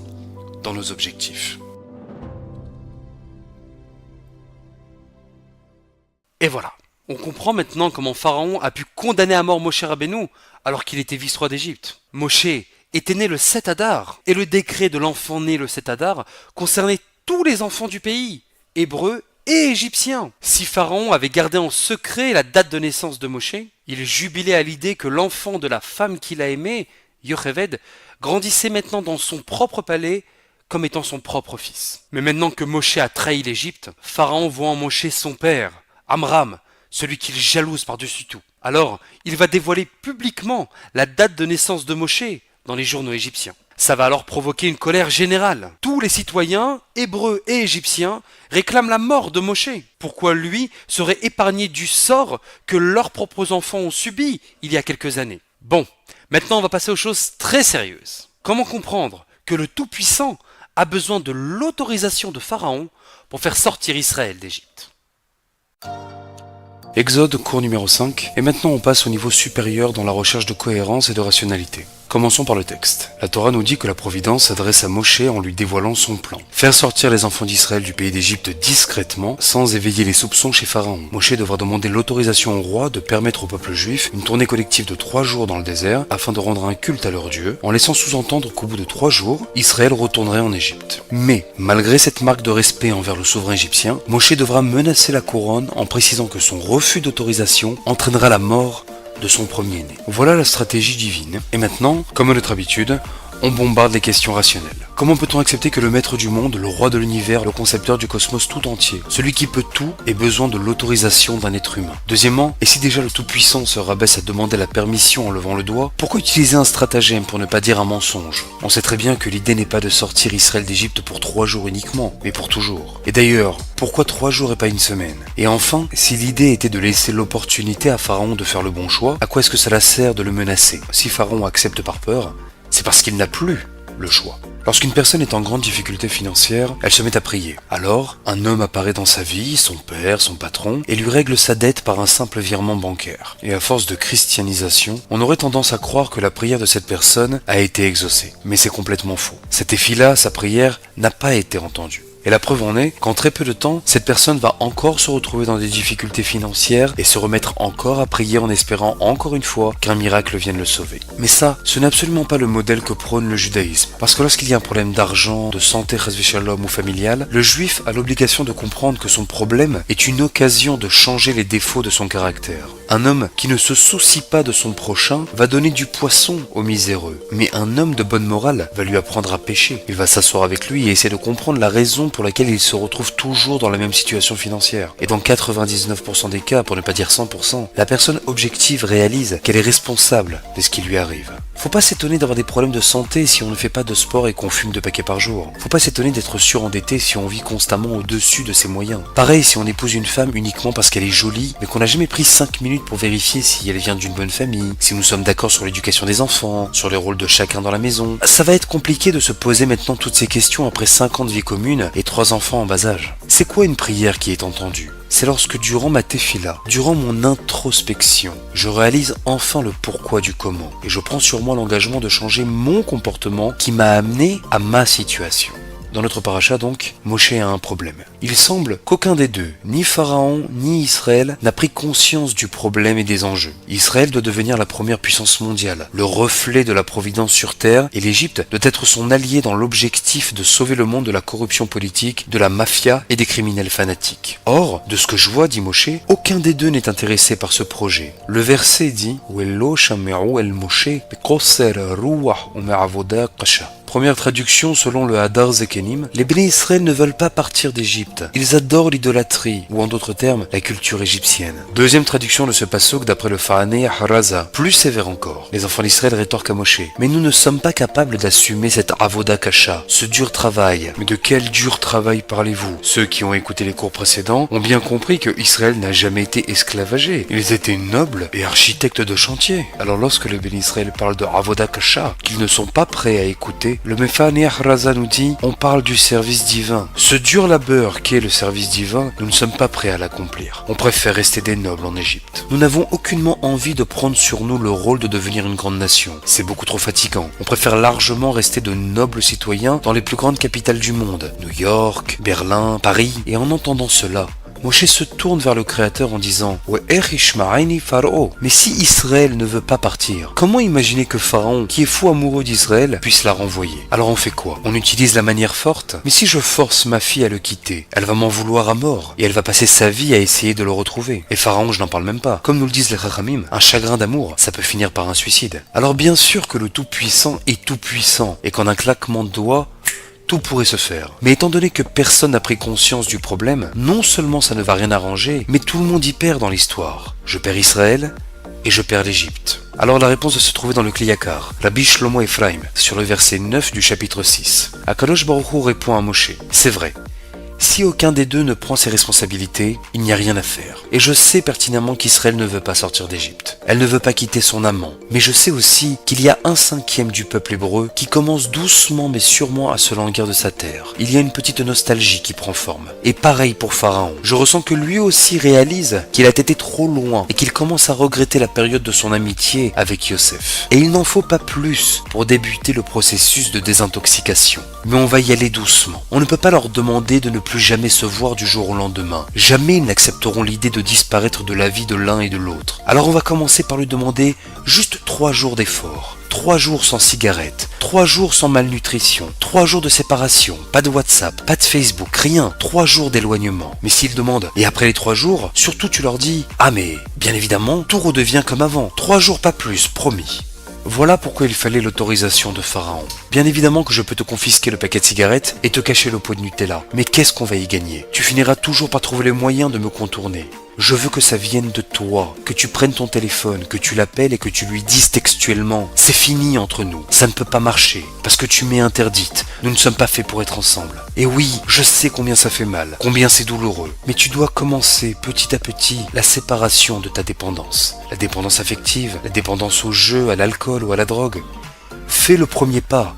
dans nos objectifs. Et voilà. On comprend maintenant comment Pharaon a pu condamner à mort Moshe Rabbeinu alors qu'il était vice-roi d'Égypte. Moshe était né le 7 Adar, et le décret de l'enfant né le 7 Adar concernait tous les enfants du pays, hébreux et égyptiens. Si Pharaon avait gardé en secret la date de naissance de Moshe, il jubilait à l'idée que l'enfant de la femme qu'il a aimée, Yocheved, grandissait maintenant dans son propre palais comme étant son propre fils. Mais maintenant que Moshe a trahi l'Égypte, Pharaon voit en Moshe son père, Amram, celui qu'il jalouse par-dessus tout. Alors, il va dévoiler publiquement la date de naissance de Moshe dans les journaux égyptiens. Ça va alors provoquer une colère générale. Tous les citoyens, hébreux et égyptiens, réclament la mort de Moshe. Pourquoi lui serait épargné du sort que leurs propres enfants ont subi il y a quelques années? Bon, maintenant on va passer aux choses très sérieuses. Comment comprendre que le Tout-Puissant a besoin de l'autorisation de Pharaon pour faire sortir Israël d'Égypte? Exode, cours numéro 5, et maintenant on passe au niveau supérieur dans la recherche de cohérence et de rationalité. Commençons par le texte. La Torah nous dit que la Providence s'adresse à Moshe en lui dévoilant son plan. Faire sortir les enfants d'Israël du pays d'Égypte discrètement, sans éveiller les soupçons chez Pharaon. Moshe devra demander l'autorisation au roi de permettre au peuple juif une tournée collective de 3 jours dans le désert afin de rendre un culte à leur Dieu, en laissant sous-entendre qu'au bout de 3 jours, Israël retournerait en Égypte. Mais, malgré cette marque de respect envers le souverain égyptien, Moshe devra menacer la couronne en précisant que son refus d'autorisation entraînera la mort de son premier-né. Voilà la stratégie divine. Et maintenant, comme à notre habitude, on bombarde les questions rationnelles. Comment peut-on accepter que le maître du monde, le roi de l'univers, le concepteur du cosmos tout entier, celui qui peut tout, ait besoin de l'autorisation d'un être humain? Deuxièmement, et si déjà le Tout-Puissant se rabaisse à demander la permission en levant le doigt, pourquoi utiliser un stratagème pour ne pas dire un mensonge? On sait très bien que l'idée n'est pas de sortir Israël d'Égypte pour 3 jours uniquement, mais pour toujours. Et d'ailleurs, pourquoi 3 jours et pas une semaine? Et enfin, si l'idée était de laisser l'opportunité à Pharaon de faire le bon choix, à quoi est-ce que cela sert de le menacer? Si Pharaon accepte par peur, c'est parce qu'il n'a plus le choix. Lorsqu'une personne est en grande difficulté financière, elle se met à prier. Alors, un homme apparaît dans sa vie, son père, son patron, et lui règle sa dette par un simple virement bancaire. Et à force de christianisation, on aurait tendance à croire que la prière de cette personne a été exaucée. Mais c'est complètement faux. Cet effet-là, sa prière, n'a pas été entendue. Et la preuve en est qu'en très peu de temps, cette personne va encore se retrouver dans des difficultés financières et se remettre encore à prier en espérant encore une fois qu'un miracle vienne le sauver. Mais ça, ce n'est absolument pas le modèle que prône le judaïsme. Parce que lorsqu'il y a un problème d'argent, de santé, shalom ou familial, le juif a l'obligation de comprendre que son problème est une occasion de changer les défauts de son caractère. Un homme qui ne se soucie pas de son prochain va donner du poisson au miséreux. Mais un homme de bonne morale va lui apprendre à pêcher. Il va s'asseoir avec lui et essayer de comprendre la raison pour laquelle il se retrouve toujours dans la même situation financière. Et dans 99% des cas, pour ne pas dire 100%, la personne objective réalise qu'elle est responsable de ce qui lui arrive. Faut pas s'étonner d'avoir des problèmes de santé si on ne fait pas de sport et qu'on fume 2 paquets par jour. Faut pas s'étonner d'être surendetté si on vit constamment au-dessus de ses moyens. Pareil si on épouse une femme uniquement parce qu'elle est jolie, mais qu'on n'a jamais pris 5 minutes pour vérifier si elle vient d'une bonne famille, si nous sommes d'accord sur l'éducation des enfants, sur les rôles de chacun dans la maison. Ça va être compliqué de se poser maintenant toutes ces questions après 5 ans de vie commune et 3 enfants en bas âge. C'est quoi une prière qui est entendue? C'est lorsque durant ma tefila, durant mon introspection, je réalise enfin le pourquoi du comment et je prends sur moi l'engagement de changer mon comportement qui m'a amené à ma situation. Dans notre paracha donc, Moshe a un problème. Il semble qu'aucun des deux, ni Pharaon ni Israël, n'a pris conscience du problème et des enjeux. Israël doit devenir la première puissance mondiale, le reflet de la providence sur terre, et l'Égypte doit être son allié dans l'objectif de sauver le monde de la corruption politique, de la mafia et des criminels fanatiques. Or, de ce que je vois, dit Moshe, aucun des deux n'est intéressé par ce projet. Le verset dit « Wello shame'u el Moshe bekoser ruach u'me'avoda kasha » Première traduction selon le Hadar Zekenim, les Béné Israël ne veulent pas partir d'Égypte. Ils adorent l'idolâtrie, ou en d'autres termes, la culture égyptienne. Deuxième traduction de ce passouk d'après le Fahané Haraza, plus sévère encore. Les enfants d'Israël rétorquent à Moshe. Mais nous ne sommes pas capables d'assumer cette avoda kasha, ce dur travail. Mais de quel dur travail parlez-vous? Ceux qui ont écouté les cours précédents ont bien compris que Israël n'a jamais été esclavagé. Ils étaient nobles et architectes de chantier. Alors lorsque le Béni Israël parle de avoda kasha, qu'ils ne sont pas prêts à écouter, le Mefané Haraza nous dit, on parle du service divin. Ce dur labeur qui est le service divin, nous ne sommes pas prêts à l'accomplir. On préfère rester des nobles en Égypte. Nous n'avons aucunement envie de prendre sur nous le rôle de devenir une grande nation. C'est beaucoup trop fatigant. On préfère largement rester de nobles citoyens dans les plus grandes capitales du monde. New York, Berlin, Paris. Et en entendant cela, Moshe se tourne vers le Créateur en disant « Mais si Israël ne veut pas partir, comment imaginer que Pharaon, qui est fou amoureux d'Israël, puisse la renvoyer? Alors on fait quoi? On utilise la manière forte? Mais si je force ma fille à le quitter, elle va m'en vouloir à mort, et elle va passer sa vie à essayer de le retrouver. Et Pharaon, je n'en parle même pas. Comme nous le disent les Chachamim, un chagrin d'amour, ça peut finir par un suicide. Alors bien sûr que le Tout-Puissant est Tout-Puissant, et qu'en un claquement de doigts, tout pourrait se faire. Mais étant donné que personne n'a pris conscience du problème, non seulement ça ne va rien arranger, mais tout le monde y perd dans l'histoire. Je perds Israël et je perds l'Égypte. Alors la réponse va se trouver dans le Kliyakar, Rabbi Shlomo Ephraim, sur le verset 9 du chapitre 6. Akadosh Baruch Hu répond à Moshe, c'est vrai. Si aucun des deux ne prend ses responsabilités, il n'y a rien à faire. Et je sais pertinemment qu'Israël ne veut pas sortir d'Égypte. Elle ne veut pas quitter son amant. Mais je sais aussi qu'il y a 1/5 du peuple hébreu qui commence doucement mais sûrement à se languir de sa terre. Il y a une petite nostalgie qui prend forme. Et pareil pour Pharaon. Je ressens que lui aussi réalise qu'il a été trop loin et qu'il commence à regretter la période de son amitié avec Yosef. Et il n'en faut pas plus pour débuter le processus de désintoxication. Mais on va y aller doucement. On ne peut pas leur demander de ne plus jamais se voir du jour au lendemain. Jamais ils n'accepteront l'idée de disparaître de la vie de l'un et de l'autre. Alors on va commencer par lui demander juste 3 jours d'effort. 3 jours sans cigarette, 3 jours sans malnutrition, 3 jours de séparation, pas de WhatsApp, pas de Facebook, rien, 3 jours d'éloignement. Mais s'ils demandent, et après les 3 jours, surtout tu leur dis, ah mais, bien évidemment, tout redevient comme avant, 3 jours pas plus, promis. Voilà pourquoi il fallait l'autorisation de Pharaon. Bien évidemment que je peux te confisquer le paquet de cigarettes et te cacher le pot de Nutella. Mais qu'est-ce qu'on va y gagner? Tu finiras toujours par trouver les moyens de me contourner. Je veux que ça vienne de toi, que tu prennes ton téléphone, que tu l'appelles et que tu lui dises textuellement « C'est fini entre nous, ça ne peut pas marcher, parce que tu m'es interdite, nous ne sommes pas faits pour être ensemble. » Et oui, je sais combien ça fait mal, combien c'est douloureux, mais tu dois commencer petit à petit la séparation de ta dépendance. La dépendance affective, la dépendance au jeu, à l'alcool ou à la drogue. Fais le premier pas.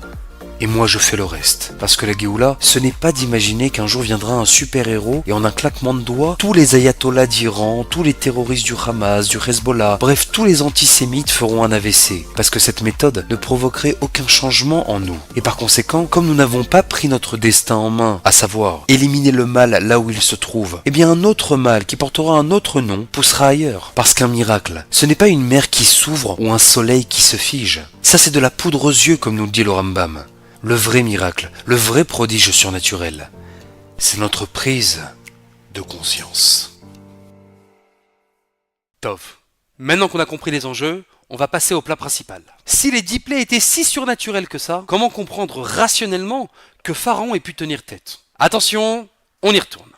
Et moi je fais le reste. Parce que la Géoula, ce n'est pas d'imaginer qu'un jour viendra un super-héros et en un claquement de doigts, tous les ayatollahs d'Iran, tous les terroristes du Hamas, du Hezbollah, bref tous les antisémites feront un AVC. Parce que cette méthode ne provoquerait aucun changement en nous. Et par conséquent, comme nous n'avons pas pris notre destin en main, à savoir éliminer le mal là où il se trouve, eh bien un autre mal qui portera un autre nom poussera ailleurs. Parce qu'un miracle, ce n'est pas une mer qui s'ouvre ou un soleil qui se fige. Ça c'est de la poudre aux yeux comme nous le dit le Rambam. Le vrai miracle, le vrai prodige surnaturel, c'est notre prise de conscience. Tov. Maintenant qu'on a compris les enjeux, on va passer au plat principal. Si les 10 plaies étaient si surnaturels que ça, comment comprendre rationnellement que Pharaon ait pu tenir tête? Attention, on y retourne.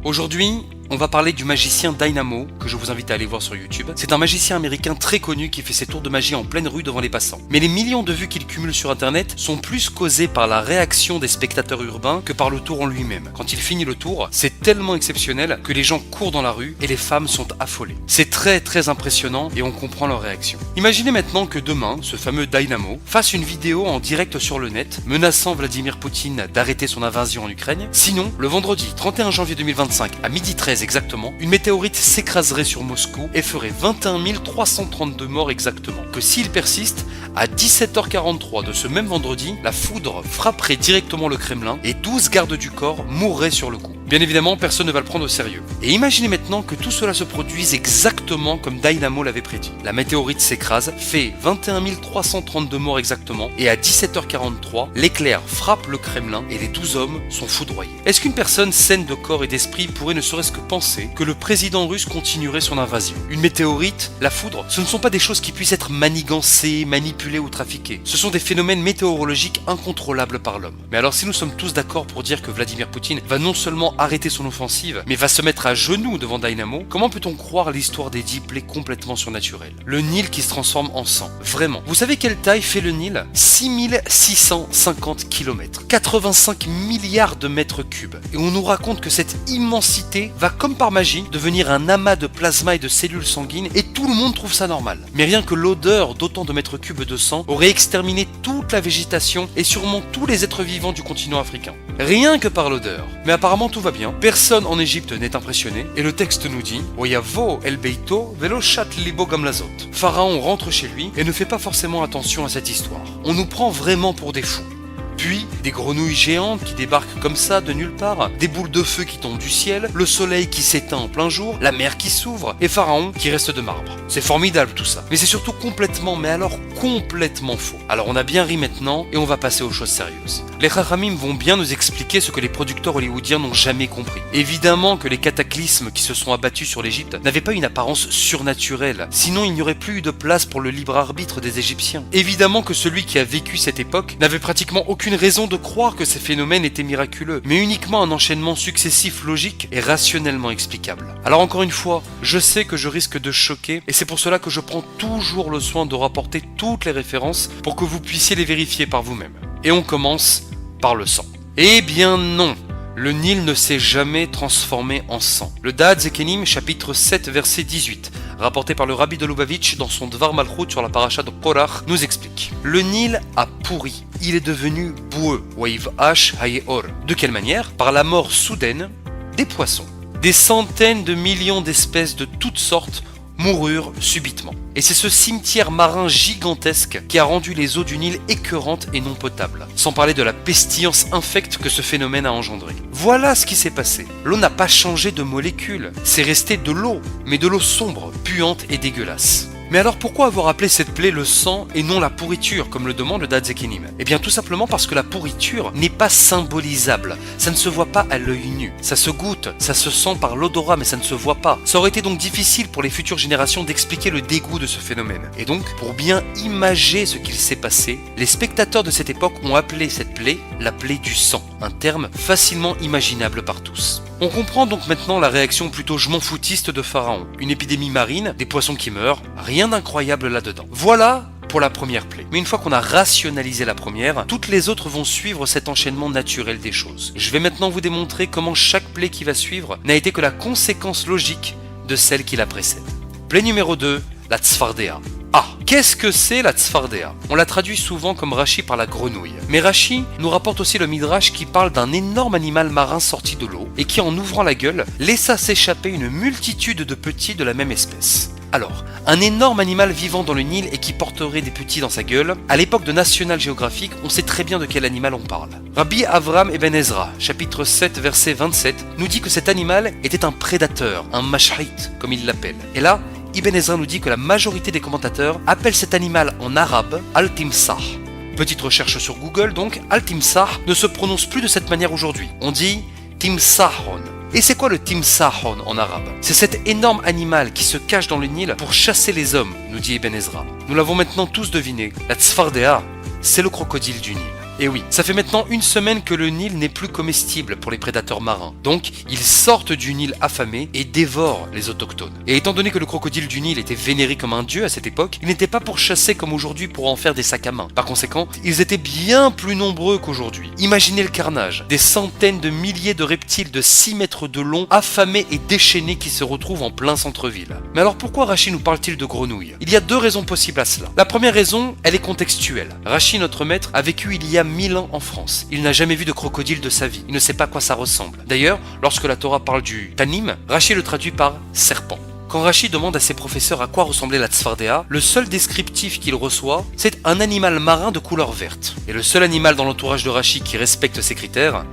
Aujourd'hui, on va parler du magicien Dynamo, que je vous invite à aller voir sur YouTube. C'est un magicien américain très connu qui fait ses tours de magie en pleine rue devant les passants. Mais les millions de vues qu'il cumule sur internet sont plus causées par la réaction des spectateurs urbains que par le tour en lui-même. Quand il finit le tour, c'est tellement exceptionnel que les gens courent dans la rue et les femmes sont affolées. C'est très impressionnant et on comprend leur réaction. Imaginez maintenant que demain, ce fameux Dynamo fasse une vidéo en direct sur le net, menaçant Vladimir Poutine d'arrêter son invasion en Ukraine. Sinon, le vendredi 31 janvier 2025 à 12h13 exactement, une météorite s'écraserait sur Moscou et ferait 21 332 morts exactement. Que s'il persiste, à 17h43 de ce même vendredi, la foudre frapperait directement le Kremlin et 12 gardes du corps mourraient sur le coup. Bien évidemment, personne ne va le prendre au sérieux. Et imaginez maintenant que tout cela se produise exactement comme Dynamo l'avait prédit. La météorite s'écrase, fait 21 332 morts exactement, et à 17h43, l'éclair frappe le Kremlin et les 12 hommes sont foudroyés. Est-ce qu'une personne saine de corps et d'esprit pourrait ne serait-ce que penser que le président russe continuerait son invasion? Une météorite, la foudre, ce ne sont pas des choses qui puissent être manigancées, manipulées ou trafiquées. Ce sont des phénomènes météorologiques incontrôlables par l'homme. Mais alors si nous sommes tous d'accord pour dire que Vladimir Poutine va non seulement arrêter son offensive, mais va se mettre à genoux devant Dynamo, comment peut-on croire l'histoire des 10 plaies complètement surnaturelles? Le Nil qui se transforme en sang. Vraiment. Vous savez quelle taille fait le Nil? 6650 km. 85 milliards de mètres cubes. Et on nous raconte que cette immensité va comme par magie devenir un amas de plasma et de cellules sanguines et tout le monde trouve ça normal. Mais rien que l'odeur d'autant de mètres cubes de sang aurait exterminé toute la végétation et sûrement tous les êtres vivants du continent africain. Rien que par l'odeur. Mais apparemment tout va bien. Personne en Égypte n'est impressionné et le texte nous dit Oyavo el beito velo chat libo gamlazot. Pharaon rentre chez lui et ne fait pas forcément attention à cette histoire. On nous prend vraiment pour des fous. Puis, des grenouilles géantes qui débarquent comme ça de nulle part, des boules de feu qui tombent du ciel, le soleil qui s'éteint en plein jour, la mer qui s'ouvre, et Pharaon qui reste de marbre. C'est formidable tout ça. Mais c'est surtout complètement, mais alors complètement faux. Alors on a bien ri maintenant, et on va passer aux choses sérieuses. Les Chachamim vont bien nous expliquer ce que les producteurs hollywoodiens n'ont jamais compris. Évidemment que les cataclysmes qui se sont abattus sur l'Égypte n'avaient pas une apparence surnaturelle, sinon il n'y aurait plus eu de place pour le libre arbitre des Égyptiens. Évidemment que celui qui a vécu cette époque n'avait pratiquement aucune raison de croire que ces phénomènes étaient miraculeux, mais uniquement un enchaînement successif logique et rationnellement explicable. Alors encore une fois, je sais que je risque de choquer, et c'est pour cela que je prends toujours le soin de rapporter toutes les références pour que vous puissiez les vérifier par vous-même. Et on commence par le sang. Eh bien non! Le Nil ne s'est jamais transformé en sang. Le Da'at Zekenim, chapitre 7, verset 18, rapporté par le Rabbi de Lubavitch dans son Dvar Malchut sur la paracha de Korach, nous explique. Le Nil a pourri. Il est devenu boueux. Waiv Ash Hayeor. De quelle manière? Par la mort soudaine des poissons. Des centaines de millions d'espèces de toutes sortes moururent subitement. Et c'est ce cimetière marin gigantesque qui a rendu les eaux du Nil écœurantes et non potables, sans parler de la pestilence infecte que ce phénomène a engendré. Voilà ce qui s'est passé. L'eau n'a pas changé de molécule, c'est resté de l'eau, mais de l'eau sombre, puante et dégueulasse. Mais alors pourquoi avoir appelé cette plaie le sang et non la pourriture, comme le demande le Da'at Zekenim? Eh bien tout simplement parce que la pourriture n'est pas symbolisable, ça ne se voit pas à l'œil nu, ça se goûte, ça se sent par l'odorat mais ça ne se voit pas. Ça aurait été donc difficile pour les futures générations d'expliquer le dégoût de ce phénomène. Et donc, pour bien imager ce qu'il s'est passé, les spectateurs de cette époque ont appelé cette plaie la plaie du sang, un terme facilement imaginable par tous. On comprend donc maintenant la réaction plutôt je m'en foutiste de Pharaon. Une épidémie marine, des poissons qui meurent, rien d'incroyable là-dedans. Voilà pour la première plaie. Mais une fois qu'on a rationalisé la première, toutes les autres vont suivre cet enchaînement naturel des choses. Je vais maintenant vous démontrer comment chaque plaie qui va suivre n'a été que la conséquence logique de celle qui la précède. Plaie numéro 2, la Tzfardéa. Ah, qu'est-ce que c'est la Tzfardéa? On la traduit souvent comme Rachi par la grenouille. Mais Rachi nous rapporte aussi le Midrash qui parle d'un énorme animal marin sorti de l'eau et qui, en ouvrant la gueule, laissa s'échapper une multitude de petits de la même espèce. Alors, un énorme animal vivant dans le Nil et qui porterait des petits dans sa gueule, à l'époque de National Geographic, on sait très bien de quel animal on parle. Rabbi Avram Eben Ezra, chapitre 7, verset 27, nous dit que cet animal était un prédateur, un mashrit, comme il l'appelle. Et là, Ibn Ezra nous dit que la majorité des commentateurs appellent cet animal en arabe Al-Timsah. Petite recherche sur Google donc, Al-Timsah ne se prononce plus de cette manière aujourd'hui. On dit Timsahon. Et c'est quoi le Timsahon en arabe? C'est cet énorme animal qui se cache dans le Nil pour chasser les hommes, nous dit Ibn Ezra. Nous l'avons maintenant tous deviné, la Tzfardéa, c'est le crocodile du Nil. Et oui, ça fait maintenant une semaine que le Nil n'est plus comestible pour les prédateurs marins. Donc, ils sortent du Nil affamés et dévorent les autochtones. Et étant donné que le crocodile du Nil était vénéré comme un dieu à cette époque, il n'était pas pour chasser comme aujourd'hui pour en faire des sacs à main. Par conséquent, ils étaient bien plus nombreux qu'aujourd'hui. Imaginez le carnage. Des centaines de milliers de reptiles de 6 mètres de long, affamés et déchaînés qui se retrouvent en plein centre-ville. Mais alors pourquoi Rachi nous parle-t-il de grenouilles? Il y a 2 raisons possibles à cela. La première raison, elle est contextuelle. Rachi, notre maître, a vécu il y a 1000 ans en France. Il n'a jamais vu de crocodile de sa vie. Il ne sait pas à quoi ça ressemble. D'ailleurs, lorsque la Torah parle du tanim, Rachi le traduit par serpent. Quand Rachi demande à ses professeurs à quoi ressemblait la Tzfardéa, le seul descriptif qu'il reçoit, c'est un animal marin de couleur verte. Et le seul animal dans l'entourage de Rachi qui respecte ces critères,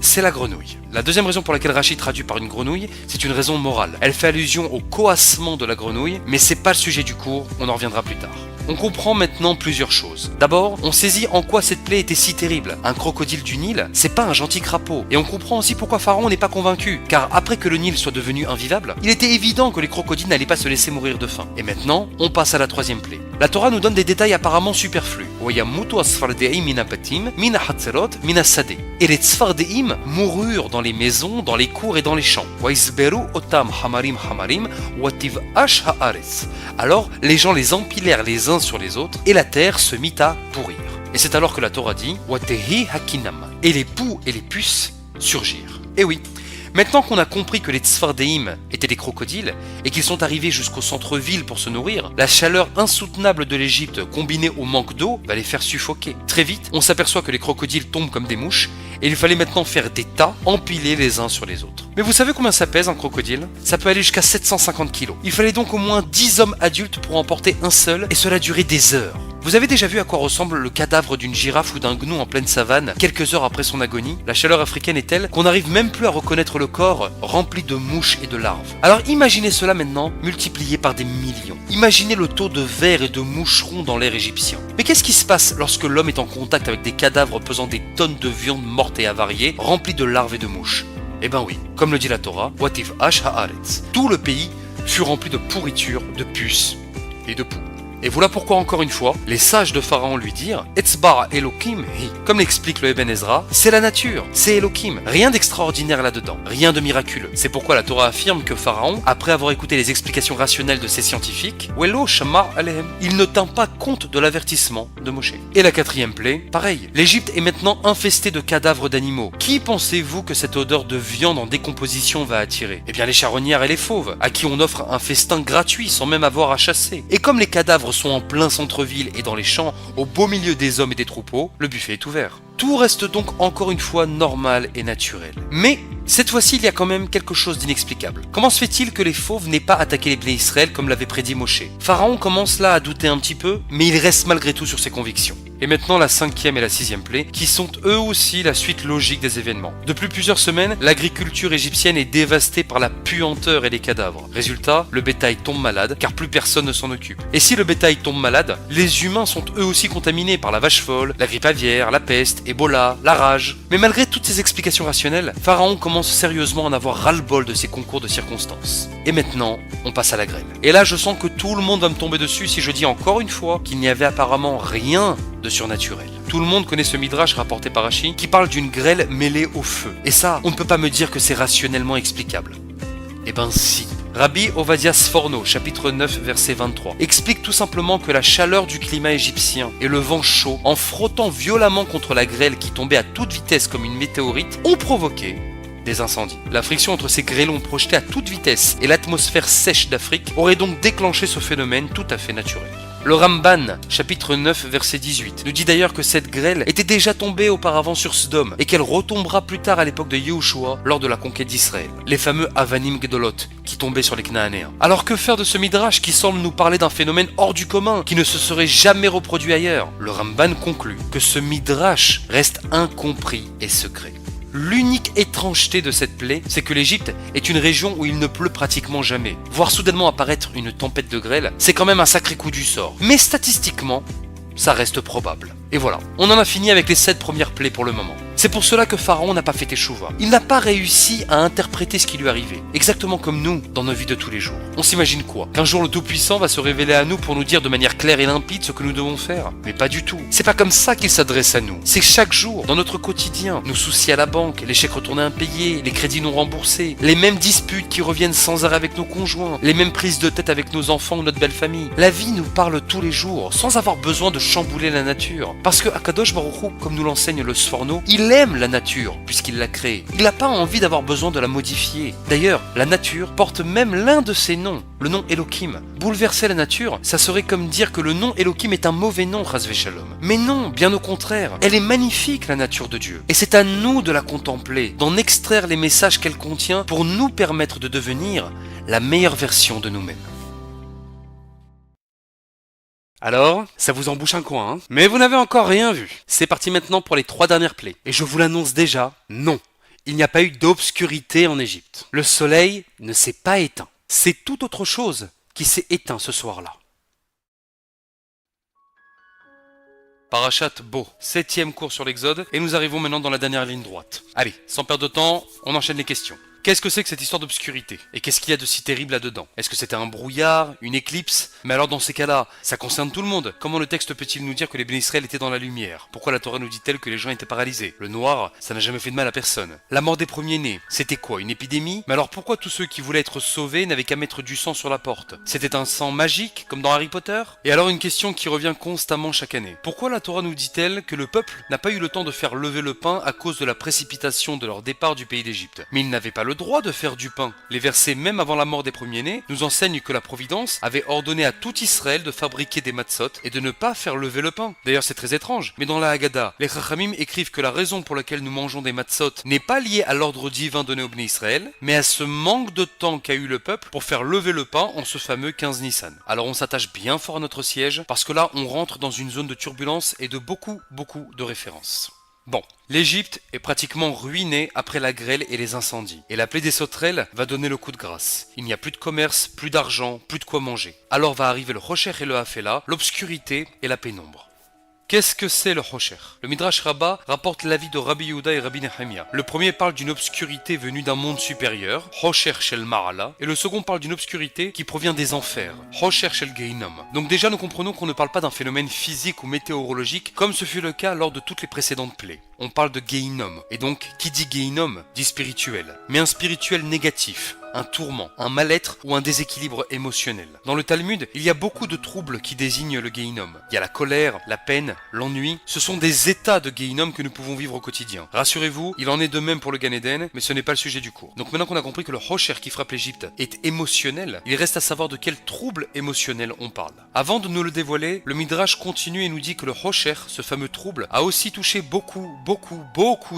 c'est la grenouille. La deuxième raison pour laquelle Rachi traduit par une grenouille, c'est une raison morale. Elle fait allusion au coassement de la grenouille, mais c'est pas le sujet du cours, on en reviendra plus tard. On comprend maintenant plusieurs choses. D'abord, on saisit en quoi cette plaie était si terrible. Un crocodile du Nil, c'est pas un gentil crapaud. Et on comprend aussi pourquoi Pharaon n'est pas convaincu, car après que le Nil soit devenu invivable, il était évident que les crocodiles n'allaient pas se laisser mourir de faim. Et maintenant, on passe à la troisième plaie. La Torah nous donne des détails apparemment superflus. Et les Tzfardeim moururent dans les maisons, dans les cours et dans les champs. Alors, les gens les empilèrent les uns sur les autres, et la terre se mit à pourrir. Et c'est alors que la Torah dit Watehi hakinam, et les poux et les puces surgirent. Et oui, maintenant qu'on a compris que les Tzfardeim étaient des crocodiles et qu'ils sont arrivés jusqu'au centre-ville pour se nourrir, la chaleur insoutenable de l'Égypte combinée au manque d'eau va les faire suffoquer. Très vite, on s'aperçoit que les crocodiles tombent comme des mouches et il fallait maintenant faire des tas empilés les uns sur les autres. Mais vous savez combien ça pèse un crocodile? Ça peut aller jusqu'à 750 kg. Il fallait donc au moins 10 hommes adultes pour en porter un seul et cela durait des heures. Vous avez déjà vu à quoi ressemble le cadavre d'une girafe ou d'un gnou en pleine savane quelques heures après son agonie? La chaleur africaine est telle qu'on n'arrive même plus à reconnaître le corps rempli de mouches et de larves. Alors imaginez cela maintenant multiplié par des millions. Imaginez le taux de vers et de moucherons dans l'air égyptien. Mais qu'est-ce qui se passe lorsque l'homme est en contact avec des cadavres pesant des tonnes de viande morte et avariée, remplis de larves et de mouches? Eh ben oui, comme le dit la Torah, Wativ Ash Haaretz. Tout le pays fut rempli de pourriture, de puces et de poux. Et voilà pourquoi, encore une fois, les sages de Pharaon lui dirent Etzbar Elohim hi. Comme l'explique le Eben Ezra, c'est la nature, c'est Elohim. Rien d'extraordinaire là-dedans, rien de miraculeux. C'est pourquoi la Torah affirme que Pharaon, après avoir écouté les explications rationnelles de ses scientifiques, Welo Shama Alehem, il ne tint pas compte de l'avertissement de Moshe. Et la quatrième plaie, pareil. L'Égypte est maintenant infestée de cadavres d'animaux. Qui pensez-vous que cette odeur de viande en décomposition va attirer? Eh bien les charognards et les fauves, à qui on offre un festin gratuit sans même avoir à chasser. Et comme les cadavres sont en plein centre-ville et dans les champs, au beau milieu des hommes et des troupeaux, le buffet est ouvert. Tout reste donc encore une fois normal et naturel. Mais cette fois-ci, il y a quand même quelque chose d'inexplicable. Comment se fait-il que les fauves n'aient pas attaqué les Bnei Israël comme l'avait prédit Moshe? Pharaon commence là à douter un petit peu, mais il reste malgré tout sur ses convictions. Et maintenant la cinquième et la sixième plaie, qui sont eux aussi la suite logique des événements. Depuis plusieurs semaines, l'agriculture égyptienne est dévastée par la puanteur et les cadavres. Résultat, le bétail tombe malade, car plus personne ne s'en occupe. Et si le bétail tombe malade, les humains sont eux aussi contaminés par la vache folle, la grippe aviaire, la peste, Ebola, la rage. Mais malgré toutes ces explications rationnelles, Pharaon commence sérieusement à en avoir ras-le-bol de ces concours de circonstances. Et maintenant, on passe à la grêle. Et là, je sens que tout le monde va me tomber dessus si je dis encore une fois qu'il n'y avait apparemment rien de surnaturel. Tout le monde connaît ce midrash rapporté par Rachi qui parle d'une grêle mêlée au feu. Et ça, on ne peut pas me dire que c'est rationnellement explicable. Eh ben si. Rabbi Ovadia Sforno, chapitre 9, verset 23, explique tout simplement que la chaleur du climat égyptien et le vent chaud, en frottant violemment contre la grêle qui tombait à toute vitesse comme une météorite, ont provoqué des incendies. La friction entre ces grêlons projetés à toute vitesse et l'atmosphère sèche d'Afrique aurait donc déclenché ce phénomène tout à fait naturel. Le Ramban, chapitre 9, verset 18, nous dit d'ailleurs que cette grêle était déjà tombée auparavant sur Sodome et qu'elle retombera plus tard à l'époque de Yehoshua lors de la conquête d'Israël. Les fameux Avanim Gedolot qui tombaient sur les Cananéens. Alors que faire de ce midrash qui semble nous parler d'un phénomène hors du commun, qui ne se serait jamais reproduit ailleurs? Le Ramban conclut que ce midrash reste incompris et secret. L'unique étrangeté de cette plaie, c'est que l'Égypte est une région où il ne pleut pratiquement jamais. Voir soudainement apparaître une tempête de grêle, c'est quand même un sacré coup du sort. Mais statistiquement, ça reste probable. Et voilà, on en a fini avec les 7 premières plaies pour le moment. C'est pour cela que Pharaon n'a pas fait Teshuva. Il n'a pas réussi à interpréter ce qui lui arrivait. Exactement comme nous, dans nos vies de tous les jours. On s'imagine quoi? Qu'un jour le Tout-Puissant va se révéler à nous pour nous dire de manière claire et limpide ce que nous devons faire? Mais pas du tout. C'est pas comme ça qu'il s'adresse à nous. C'est chaque jour, dans notre quotidien, nos soucis à la banque, les chèques retournés impayés, les crédits non remboursés, les mêmes disputes qui reviennent sans arrêt avec nos conjoints, les mêmes prises de tête avec nos enfants ou notre belle famille. La vie nous parle tous les jours, sans avoir besoin de chambouler la nature. Parce que Akadosh Baruch Hu, comme nous l'enseigne le Sforno, il aime la nature puisqu'il l'a créée. Il n'a pas envie d'avoir besoin de la modifier. D'ailleurs, la nature porte même l'un de ses noms, le nom Elohim. Bouleverser la nature, ça serait comme dire que le nom Elohim est un mauvais nom, Chasvé Shalom. Mais non, bien au contraire, elle est magnifique la nature de Dieu. Et c'est à nous de la contempler, d'en extraire les messages qu'elle contient pour nous permettre de devenir la meilleure version de nous-mêmes. Alors, ça vous embouche un coin, hein? Mais vous n'avez encore rien vu. C'est parti maintenant pour les 3 dernières plaies. Et je vous l'annonce déjà, non. Il n'y a pas eu d'obscurité en Égypte. Le soleil ne s'est pas éteint. C'est tout autre chose qui s'est éteint ce soir-là. Parashat Bo, 7e cours sur l'Exode, et nous arrivons maintenant dans la dernière ligne droite. Allez, sans perdre de temps, on enchaîne les questions. Qu'est-ce que c'est que cette histoire d'obscurité? Et qu'est-ce qu'il y a de si terrible là-dedans? Est-ce que c'était un brouillard, une éclipse? Mais alors dans ces cas-là, ça concerne tout le monde. Comment le texte peut-il nous dire que les Béné Israël étaient dans la lumière? Pourquoi la Torah nous dit-elle que les gens étaient paralysés? Le noir, ça n'a jamais fait de mal à personne. La mort des premiers-nés, c'était quoi? Une épidémie? Mais alors pourquoi tous ceux qui voulaient être sauvés n'avaient qu'à mettre du sang sur la porte? C'était un sang magique, comme dans Harry Potter? Et alors une question qui revient constamment chaque année. Pourquoi la Torah nous dit-elle que le peuple n'a pas eu le temps de faire lever le pain à cause de la précipitation de leur départ du pays d'Égypte? Mais ils n'avaient pas le droit de faire du pain. Les versets même avant la mort des premiers-nés nous enseignent que la Providence avait ordonné à tout Israël de fabriquer des matzot et de ne pas faire lever le pain. D'ailleurs c'est très étrange, mais dans la Haggadah, les Chachamim écrivent que la raison pour laquelle nous mangeons des matzot n'est pas liée à l'ordre divin donné au Bnei Israël, mais à ce manque de temps qu'a eu le peuple pour faire lever le pain en ce fameux 15 Nissan. Alors on s'attache bien fort à notre siège, parce que là on rentre dans une zone de turbulence et de beaucoup de références. Bon, l'Égypte est pratiquement ruinée après la grêle et les incendies. Et la plaie des sauterelles va donner le coup de grâce. Il n'y a plus de commerce, plus d'argent, plus de quoi manger. Alors va arriver le Rocher et le Hafela, l'obscurité et la pénombre. Qu'est-ce que c'est le Rocher? Le Midrash Rabbah rapporte l'avis de Rabbi Yehuda et Rabbi Nehemia. Le premier parle d'une obscurité venue d'un monde supérieur, Rocher shel Ma'ala, et le second parle d'une obscurité qui provient des enfers, Rocher shel Gehinom. Donc déjà nous comprenons qu'on ne parle pas d'un phénomène physique ou météorologique comme ce fut le cas lors de toutes les précédentes plaies. On parle de Gehinom, et donc qui dit Gehinom dit spirituel, mais un spirituel négatif. Un tourment, un mal-être ou un déséquilibre émotionnel. Dans le Talmud, il y a beaucoup de troubles qui désignent le Gehinom. Il y a la colère, la peine, l'ennui. Ce sont des états de Gehinom que nous pouvons vivre au quotidien. Rassurez-vous, il en est de même pour le Gan Eden, mais ce n'est pas le sujet du cours. Donc maintenant qu'on a compris que le Rocher qui frappe l'Égypte est émotionnel, il reste à savoir de quel trouble émotionnel on parle. Avant de nous le dévoiler, le Midrash continue et nous dit que le Rocher, ce fameux trouble, a aussi touché beaucoup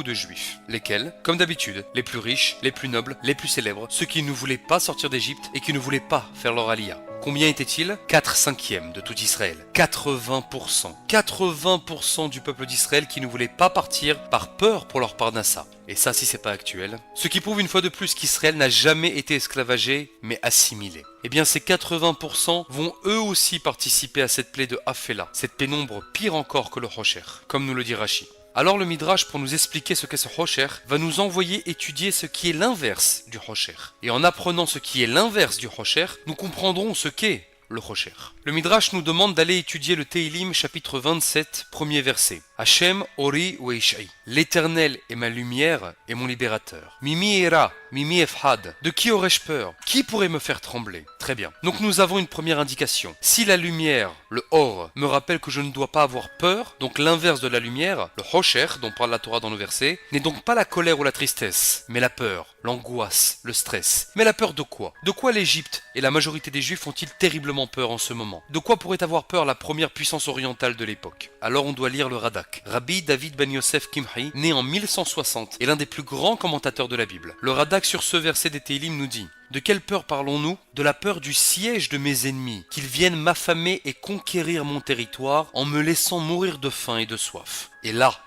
de juifs. Lesquels, comme d'habitude, les plus riches, les plus nobles, les plus célèbres, ceux qui ne voulaient pas sortir d'Égypte et qui ne voulaient pas faire leur aliyah. Combien était-il? 4/5 de tout Israël. 80%. 80% du peuple d'Israël qui ne voulait pas partir par peur pour leur parnassa. Et ça, si c'est pas actuel. Ce qui prouve une fois de plus qu'Israël n'a jamais été esclavagé, mais assimilé. Eh bien, ces 80% vont eux aussi participer à cette plaie de Hafela, cette pénombre pire encore que le Rocher, comme nous le dit Rashi. Alors le Midrash, pour nous expliquer ce qu'est ce Rocher, va nous envoyer étudier ce qui est l'inverse du Rocher. Et en apprenant ce qui est l'inverse du Rocher, nous comprendrons ce qu'est le Rocher. Le Midrash nous demande d'aller étudier le Tehilim chapitre 27, premier verset. Hachem Ori Weishai. L'Éternel est ma lumière et mon libérateur. Mimi Era, Mimi Efhad. De qui aurais-je peur? Qui pourrait me faire trembler? Très bien. Donc nous avons une première indication. Si la lumière, le Or, me rappelle que je ne dois pas avoir peur, donc l'inverse de la lumière, le Rocher, dont parle la Torah dans nos versets, n'est donc pas la colère ou la tristesse, mais la peur, l'angoisse, le stress. Mais la peur de quoi? De quoi l'Égypte et la majorité des Juifs ont-ils terriblement peur en ce moment? De quoi pourrait avoir peur la première puissance orientale de l'époque? Alors on doit lire le Radak. Rabbi David ben Yosef Kimhi, né en 1160, est l'un des plus grands commentateurs de la Bible. Le Radak sur ce verset des Téhilim nous dit: de quelle peur parlons-nous? De la peur du siège de mes ennemis, qu'ils viennent m'affamer et conquérir mon territoire en me laissant mourir de faim et de soif. Et là,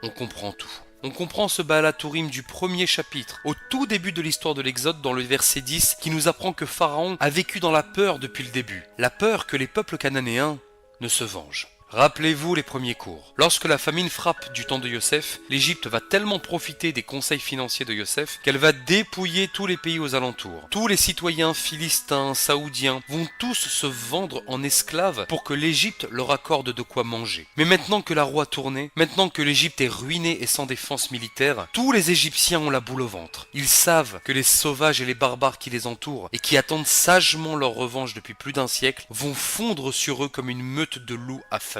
on comprend tout. On comprend ce Baal HaTurim du premier chapitre, au tout début de l'histoire de l'Exode, dans le verset 10, qui nous apprend que Pharaon a vécu dans la peur depuis le début. La peur que les peuples cananéens ne se vengent. Rappelez-vous les premiers cours. Lorsque la famine frappe du temps de Yosef, l'Égypte va tellement profiter des conseils financiers de Yosef qu'elle va dépouiller tous les pays aux alentours. Tous les citoyens philistins, saoudiens vont tous se vendre en esclaves pour que l'Égypte leur accorde de quoi manger. Mais maintenant que la roue a tourné, maintenant que l'Égypte est ruinée et sans défense militaire, tous les Égyptiens ont la boule au ventre. Ils savent que les sauvages et les barbares qui les entourent et qui attendent sagement leur revanche depuis plus d'un siècle vont fondre sur eux comme une meute de loups affamés.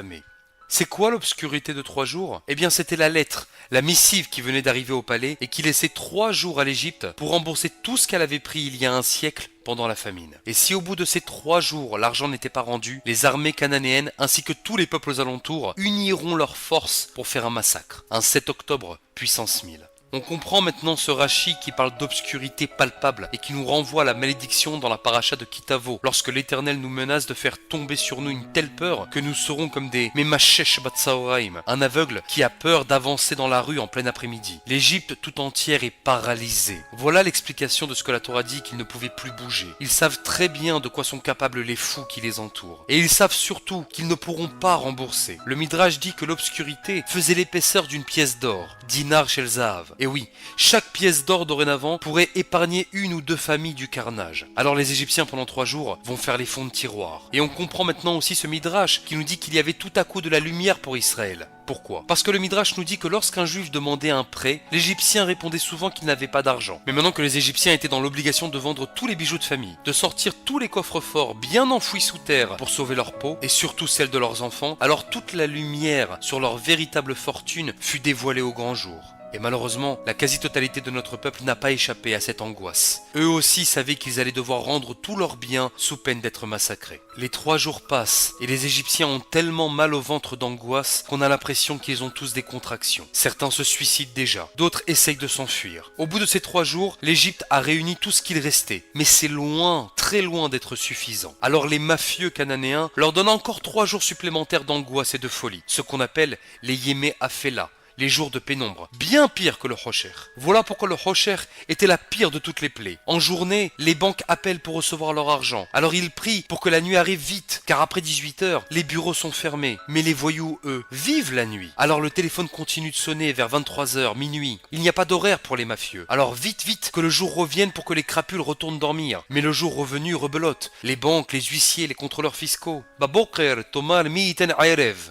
C'est quoi l'obscurité de 3 jours? Eh bien c'était la lettre, la missive qui venait d'arriver au palais et qui laissait 3 jours à l'Égypte pour rembourser tout ce qu'elle avait pris il y a un siècle pendant la famine. Et si au bout de ces 3 jours l'argent n'était pas rendu, les armées cananéennes ainsi que tous les peuples aux alentours uniront leurs forces pour faire un massacre. Un 7 octobre, puissance 1000. On comprend maintenant ce Rashi qui parle d'obscurité palpable et qui nous renvoie à la malédiction dans la paracha de Kitavo, lorsque l'Éternel nous menace de faire tomber sur nous une telle peur que nous serons comme des Memashesh Batsaoraim, un aveugle qui a peur d'avancer dans la rue en plein après-midi. L'Égypte tout entière est paralysée. Voilà l'explication de ce que la Torah dit qu'ils ne pouvaient plus bouger. Ils savent très bien de quoi sont capables les fous qui les entourent. Et ils savent surtout qu'ils ne pourront pas rembourser. Le Midrash dit que l'obscurité faisait l'épaisseur d'une pièce d'or, dinar shel zahav. Et oui, chaque pièce d'or dorénavant pourrait épargner une ou deux familles du carnage. Alors les Égyptiens pendant 3 jours vont faire les fonds de tiroir. Et on comprend maintenant aussi ce Midrash qui nous dit qu'il y avait tout à coup de la lumière pour Israël. Pourquoi? Parce que le Midrash nous dit que lorsqu'un juif demandait un prêt, l'Égyptien répondait souvent qu'il n'avait pas d'argent. Mais maintenant que les Égyptiens étaient dans l'obligation de vendre tous les bijoux de famille, de sortir tous les coffres forts bien enfouis sous terre pour sauver leur peau, et surtout celle de leurs enfants, alors toute la lumière sur leur véritable fortune fut dévoilée au grand jour. Et malheureusement, la quasi-totalité de notre peuple n'a pas échappé à cette angoisse. Eux aussi savaient qu'ils allaient devoir rendre tous leurs biens sous peine d'être massacrés. Les 3 jours passent, et les Égyptiens ont tellement mal au ventre d'angoisse qu'on a l'impression qu'ils ont tous des contractions. Certains se suicident déjà, d'autres essayent de s'enfuir. Au bout de ces 3 jours, l'Égypte a réuni tout ce qu'il restait, mais c'est loin, très loin d'être suffisant. Alors les mafieux cananéens leur donnent encore 3 jours supplémentaires d'angoisse et de folie, ce qu'on appelle les Yémé Afela, les jours de pénombre, bien pire que le Hosher. Voilà pourquoi le Hosher était la pire de toutes les plaies. En journée, les banques appellent pour recevoir leur argent. Alors ils prient pour que la nuit arrive vite, car après 18h, les bureaux sont fermés. Mais les voyous, eux, vivent la nuit. Alors le téléphone continue de sonner vers 23h, minuit. Il n'y a pas d'horaire pour les mafieux. Alors vite, vite, que le jour revienne pour que les crapules retournent dormir. Mais le jour revenu rebelote. Les banques, les huissiers, les contrôleurs fiscaux.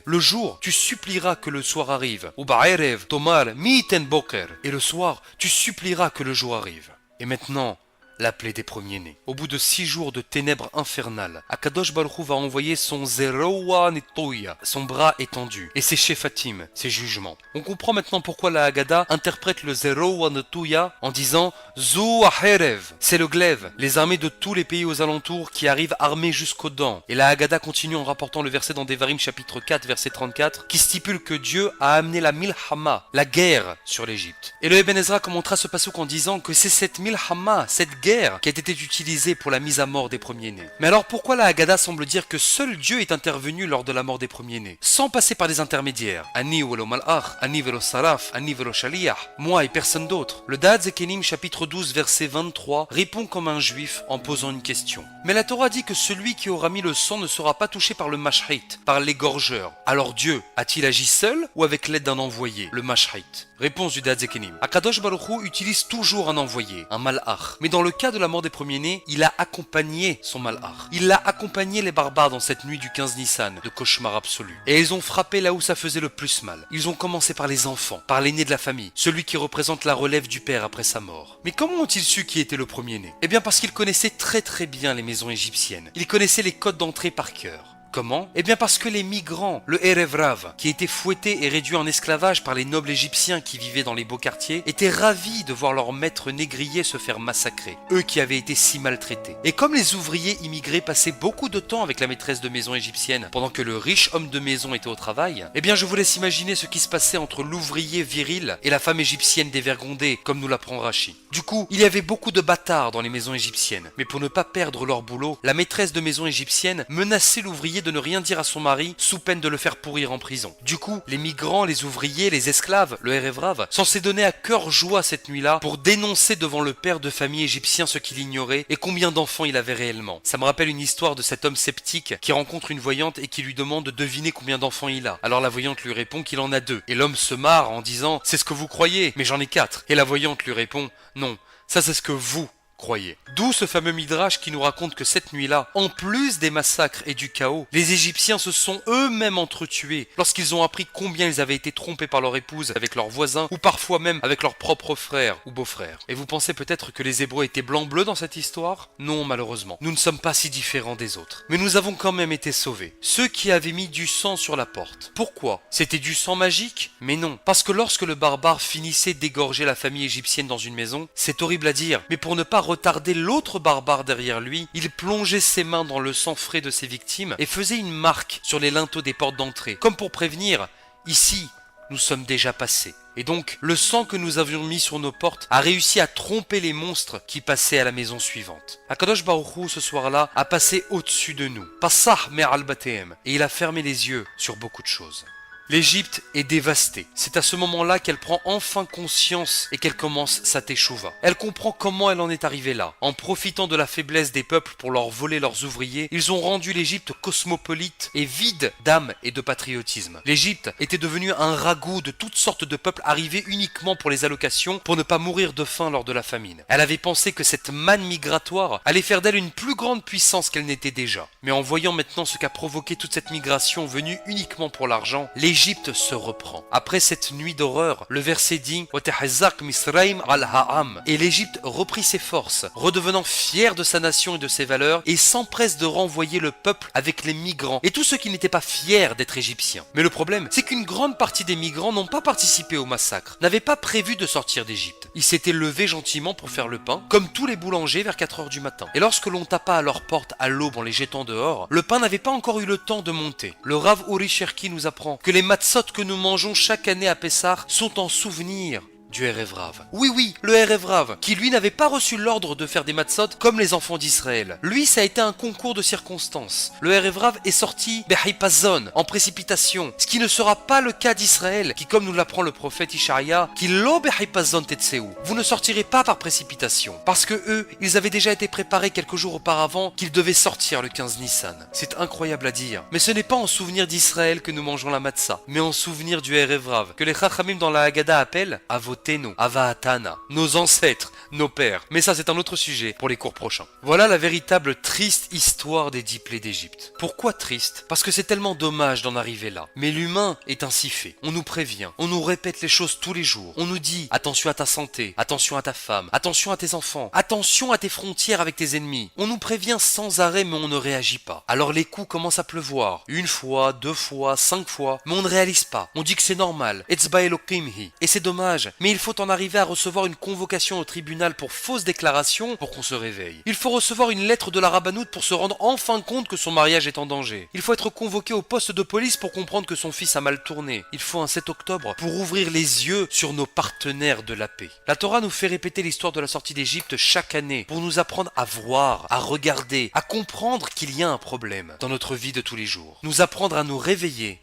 Le jour, tu supplieras que le soir arrive. Et le soir, tu supplieras que le jour arrive. Et maintenant, la plaie des premiers-nés. Au bout de 6 jours de ténèbres infernales, Akadosh Baruch Hu va envoyer son Zeroa Netoya, son bras étendu, et ses Shefatim, ses jugements. On comprend maintenant pourquoi la Haggadah interprète le Zeroa Netoya en disant Zu Aherev. C'est le glaive, les armées de tous les pays aux alentours qui arrivent armées jusqu'aux dents. Et la Haggadah continue en rapportant le verset dans Devarim chapitre 4 verset 34 qui stipule que Dieu a amené la Milhama, la guerre sur l'Égypte. Et le Eben Ezra commentera ce passouk en disant que c'est cette Milhama, cette guerre qui a été utilisée pour la mise à mort des premiers-nés. Mais alors pourquoi la Haggadah semble dire que seul Dieu est intervenu lors de la mort des premiers-nés, sans passer par des intermédiaires? Ani velo malach, ani velo saraf, ani velo shaliach, moi et personne d'autre. Le Da'at Zekenim chapitre 12 verset 23 répond comme un juif en posant une question. Mais la Torah dit que celui qui aura mis le sang ne sera pas touché par le mashhit, par l'égorgeur. Alors Dieu a-t-il agi seul ou avec l'aide d'un envoyé, le mashhit? Réponse du Da'at Zekenim. Akadosh Baruch Hu utilise toujours un envoyé, un malach. Mais dans le cas de la mort des premiers-nés, il a accompagné son malach. Il a accompagné les barbares dans cette nuit du 15 Nissan, de cauchemar absolu. Et ils ont frappé là où ça faisait le plus mal. Ils ont commencé par les enfants, par l'aîné de la famille, celui qui représente la relève du père après sa mort. Mais comment ont-ils su qui était le premier-né? Eh bien parce qu'ils connaissaient très très bien les maisons égyptiennes. Ils connaissaient les codes d'entrée par cœur. Comment? Eh bien parce que les migrants, le Erev Rav, qui étaient fouettés et réduits en esclavage par les nobles égyptiens qui vivaient dans les beaux quartiers, étaient ravis de voir leurs maîtres négriers se faire massacrer, eux qui avaient été si maltraités. Et comme les ouvriers immigrés passaient beaucoup de temps avec la maîtresse de maison égyptienne, pendant que le riche homme de maison était au travail, eh bien je vous laisse imaginer ce qui se passait entre l'ouvrier viril et la femme égyptienne dévergondée, comme nous l'apprend Rashi. Du coup, il y avait beaucoup de bâtards dans les maisons égyptiennes, mais pour ne pas perdre leur boulot, la maîtresse de maison égyptienne menaçait l'ouvrier de ne rien dire à son mari sous peine de le faire pourrir en prison. Du coup, les migrants, les ouvriers, les esclaves, le Erev Rav, s'en s'est donné à cœur joie cette nuit-là pour dénoncer devant le père de famille égyptien ce qu'il ignorait et combien d'enfants il avait réellement. Ça me rappelle une histoire de cet homme sceptique qui rencontre une voyante et qui lui demande de deviner combien d'enfants il a. Alors la voyante lui répond qu'il en a 2 et l'homme se marre en disant « C'est ce que vous croyez, mais j'en ai 4 » et la voyante lui répond « Non, ça c'est ce que vous croyez. » D'où ce fameux Midrash qui nous raconte que cette nuit-là, en plus des massacres et du chaos, les Égyptiens se sont eux-mêmes entretués lorsqu'ils ont appris combien ils avaient été trompés par leur épouse avec leurs voisins ou parfois même avec leurs propres frères ou beaux-frères. Et vous pensez peut-être que les Hébreux étaient blancs-bleus dans cette histoire? Non, malheureusement. Nous ne sommes pas si différents des autres. Mais nous avons quand même été sauvés. Ceux qui avaient mis du sang sur la porte. Pourquoi? C'était du sang magique? Mais non. Parce que lorsque le barbare finissait d'égorger la famille égyptienne dans une maison, c'est horrible à dire, mais pour ne pas retarder l'autre barbare derrière lui, il plongeait ses mains dans le sang frais de ses victimes et faisait une marque sur les linteaux des portes d'entrée, comme pour prévenir, ici, nous sommes déjà passés. Et donc, le sang que nous avions mis sur nos portes a réussi à tromper les monstres qui passaient à la maison suivante. Akadosh Baruch Hu, ce soir-là, a passé au-dessus de nous. Passah me'al batehem. Et il a fermé les yeux sur beaucoup de choses. L'Égypte est dévastée. C'est à ce moment-là qu'elle prend enfin conscience et qu'elle commence sa teshuva. Elle comprend comment elle en est arrivée là. En profitant de la faiblesse des peuples pour leur voler leurs ouvriers, ils ont rendu l'Égypte cosmopolite et vide d'âme et de patriotisme. L'Égypte était devenue un ragoût de toutes sortes de peuples arrivés uniquement pour les allocations pour ne pas mourir de faim lors de la famine. Elle avait pensé que cette manne migratoire allait faire d'elle une plus grande puissance qu'elle n'était déjà. Mais en voyant maintenant ce qu'a provoqué toute cette migration venue uniquement pour l'argent, l'Égypte se reprend. Après cette nuit d'horreur, le verset dit « Misraim al-Ha'am » et l'Égypte reprit ses forces, redevenant fière de sa nation et de ses valeurs, et s'empresse de renvoyer le peuple avec les migrants et tous ceux qui n'étaient pas fiers d'être égyptiens. Mais le problème, c'est qu'une grande partie des migrants n'ont pas participé au massacre, n'avaient pas prévu de sortir d'Égypte. Ils s'étaient levés gentiment pour faire le pain, comme tous les boulangers vers 4 heures du matin. Et lorsque l'on tapa à leur porte à l'aube en les jetant dehors, le pain n'avait pas encore eu le temps de monter. Le Rav Uri Cherki nous apprend que les matzot que nous mangeons chaque année à Pessah sont en souvenir du Erev Rav. Oui, le Erev Rav, qui lui n'avait pas reçu l'ordre de faire des matzot comme les enfants d'Israël. Lui, ça a été un concours de circonstances. Le Erev Rav est sorti Behipazon, en précipitation, ce qui ne sera pas le cas d'Israël, qui, comme nous l'apprend le prophète Ishaïa, qui lo Behipazon Tetseu. Vous ne sortirez pas par précipitation, parce que eux, ils avaient déjà été préparés quelques jours auparavant qu'ils devaient sortir le 15 Nissan. C'est incroyable à dire, mais ce n'est pas en souvenir d'Israël que nous mangeons la matzah, mais en souvenir du Erev Rav, que les Chachamim dans la Haggadah appellent Avotenu, Avahatana, nos ancêtres, nos pères. Mais ça, c'est un autre sujet pour les cours prochains. Voilà la véritable triste histoire des 10 plaies d'Égypte. Pourquoi triste? Parce que c'est tellement dommage d'en arriver là. Mais l'humain est ainsi fait. On nous prévient, on nous répète les choses tous les jours. On nous dit attention à ta santé, attention à ta femme, attention à tes enfants, attention à tes frontières avec tes ennemis. On nous prévient sans arrêt, mais on ne réagit pas. Alors les coups commencent à pleuvoir. 1 fois, 2 fois, 5 fois, mais on ne réalise pas. On dit que c'est normal. Etzba Elokimhi. Et c'est dommage. Mais il faut en arriver à recevoir une convocation au tribunal pour fausse déclaration pour qu'on se réveille. Il faut recevoir une lettre de la rabbanoute pour se rendre enfin compte que son mariage est en danger. Il faut être convoqué au poste de police pour comprendre que son fils a mal tourné. Il faut un 7 octobre pour ouvrir les yeux sur nos partenaires de la paix. La Torah nous fait répéter l'histoire de la sortie d'Égypte chaque année pour nous apprendre à voir, à regarder, à comprendre qu'il y a un problème dans notre vie de tous les jours. Nous apprendre à nous réveiller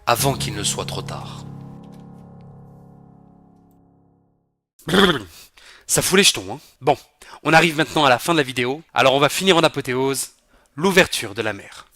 avant qu'il ne soit trop tard. Ça fout les jetons, hein. Bon, on arrive maintenant à la fin de la vidéo, alors on va finir en apothéose, l'ouverture de la mer.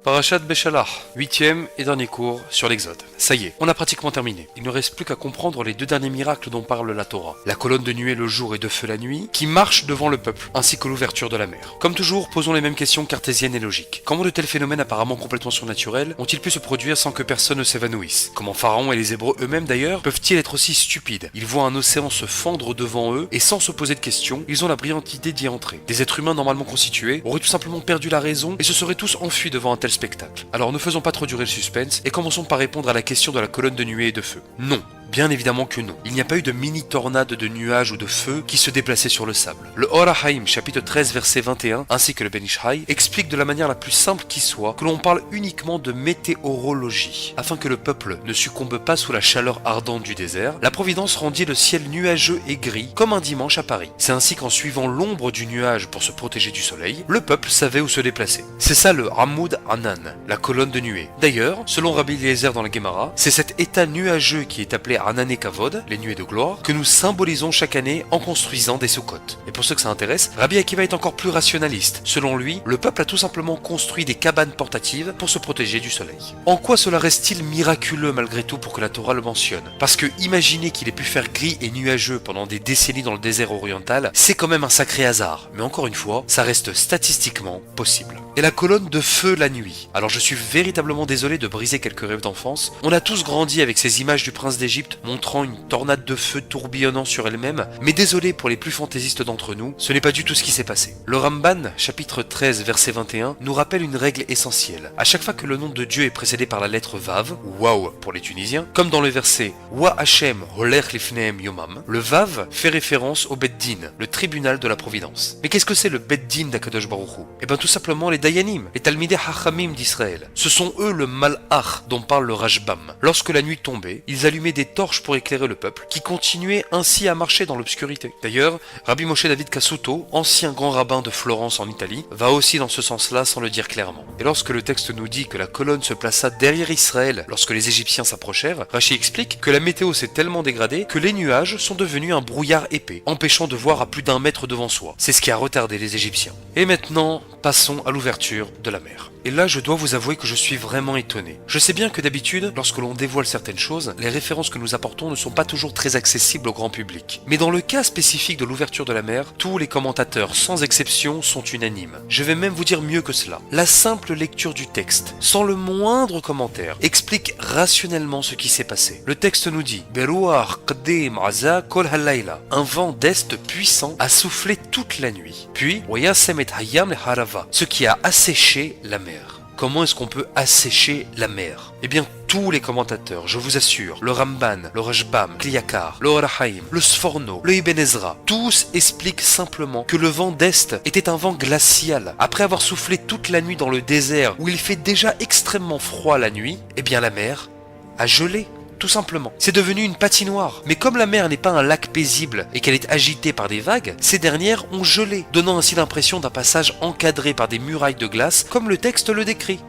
Parashat Beshalach, 8e et dernier cours sur l'Exode. Ça y est, on a pratiquement terminé. Il ne reste plus qu'à comprendre les 2 derniers miracles dont parle la Torah. La colonne de nuée le jour et de feu la nuit, qui marche devant le peuple, ainsi que l'ouverture de la mer. Comme toujours, posons les mêmes questions cartésiennes et logiques. Comment de tels phénomènes apparemment complètement surnaturels ont-ils pu se produire sans que personne ne s'évanouisse? Comment Pharaon et les Hébreux eux-mêmes d'ailleurs peuvent-ils être aussi stupides? Ils voient un océan se fendre devant eux et sans se poser de questions, ils ont la brillante idée d'y entrer. Des êtres humains normalement constitués auraient tout simplement perdu la raison et se seraient tous enfuis devant un tel spectacle. Alors ne faisons pas trop durer le suspense et commençons par répondre à la question de la colonne de nuée et de feu. Non. Bien évidemment que non. Il n'y a pas eu de mini-tornade de nuages ou de feu qui se déplaçait sur le sable. Le Or HaHaim, chapitre 13, verset 21, ainsi que le Ben Ish Hai, explique de la manière la plus simple qui soit que l'on parle uniquement de météorologie. Afin que le peuple ne succombe pas sous la chaleur ardente du désert, la Providence rendit le ciel nuageux et gris, comme un dimanche à Paris. C'est ainsi qu'en suivant l'ombre du nuage pour se protéger du soleil, le peuple savait où se déplacer. C'est ça le Hamoud Anan, la colonne de nuée. D'ailleurs, selon Rabbi Eliezer dans la Gemara, c'est cet état nuageux qui est appelé Anané Kavod, les nuées de gloire, que nous symbolisons chaque année en construisant des soukots. Et pour ceux que ça intéresse, Rabbi Akiva est encore plus rationaliste. Selon lui, le peuple a tout simplement construit des cabanes portatives pour se protéger du soleil. En quoi cela reste-t-il miraculeux malgré tout pour que la Torah le mentionne? Parce que imaginez qu'il ait pu faire gris et nuageux pendant des décennies dans le désert oriental, c'est quand même un sacré hasard. Mais encore une fois, ça reste statistiquement possible. Et la colonne de feu la nuit. Alors je suis véritablement désolé de briser quelques rêves d'enfance. On a tous grandi avec ces images du prince d'Égypte d'Égypte, montrant une tornade de feu tourbillonnant sur elle-même, mais désolé pour les plus fantaisistes d'entre nous, ce n'est pas du tout ce qui s'est passé. Le Ramban, chapitre 13, verset 21, nous rappelle une règle essentielle. À chaque fois que le nom de Dieu est précédé par la lettre Vav, ou Waw pour les Tunisiens, comme dans le verset Wa Hashem holech lifnehem yomam, le Vav fait référence au Bet Din, le tribunal de la providence. Mais qu'est-ce que c'est le Bet Din d'Akadosh Baruch Hu? Eh bien tout simplement les Dayanim, les Talmidei Hachamim d'Israël. Ce sont eux le Malach dont parle le Rashbam. Lorsque la nuit tombait, ils allumaient des torches pour éclairer le peuple, qui continuait ainsi à marcher dans l'obscurité. D'ailleurs, Rabbi Moshe David Cassuto, ancien grand rabbin de Florence en Italie, va aussi dans ce sens-là sans le dire clairement. Et lorsque le texte nous dit que la colonne se plaça derrière Israël lorsque les Égyptiens s'approchèrent, Rachi explique que la météo s'est tellement dégradée que les nuages sont devenus un brouillard épais, empêchant de voir à plus d'1 mètre devant soi. C'est ce qui a retardé les Égyptiens. Et maintenant, passons à l'ouverture de la mer. Et là, je dois vous avouer que je suis vraiment étonné. Je sais bien que d'habitude, lorsque l'on dévoile certaines choses, les références que nous apportons ne sont pas toujours très accessibles au grand public. Mais dans le cas spécifique de l'ouverture de la mer, tous les commentateurs, sans exception, sont unanimes. Je vais même vous dire mieux que cela. La simple lecture du texte, sans le moindre commentaire, explique rationnellement ce qui s'est passé. Le texte nous dit Beruach qdim aza kol halayla. Un vent d'est puissant a soufflé toute la nuit. Puis, Wayasem et hayam le harava, ce qui a asséché la mer. Comment est-ce qu'on peut assécher la mer? Eh bien, tous les commentateurs, je vous assure, le Ramban, le Rashbam, Kliyakar, le Orahaim, le Sforno, le Ibn Ezra, tous expliquent simplement que le vent d'Est était un vent glacial. Après avoir soufflé toute la nuit dans le désert où il fait déjà extrêmement froid la nuit, eh bien la mer a gelé. Tout simplement. C'est devenu une patinoire. Mais comme la mer n'est pas un lac paisible et qu'elle est agitée par des vagues, ces dernières ont gelé, donnant ainsi l'impression d'un passage encadré par des murailles de glace, comme le texte le décrit.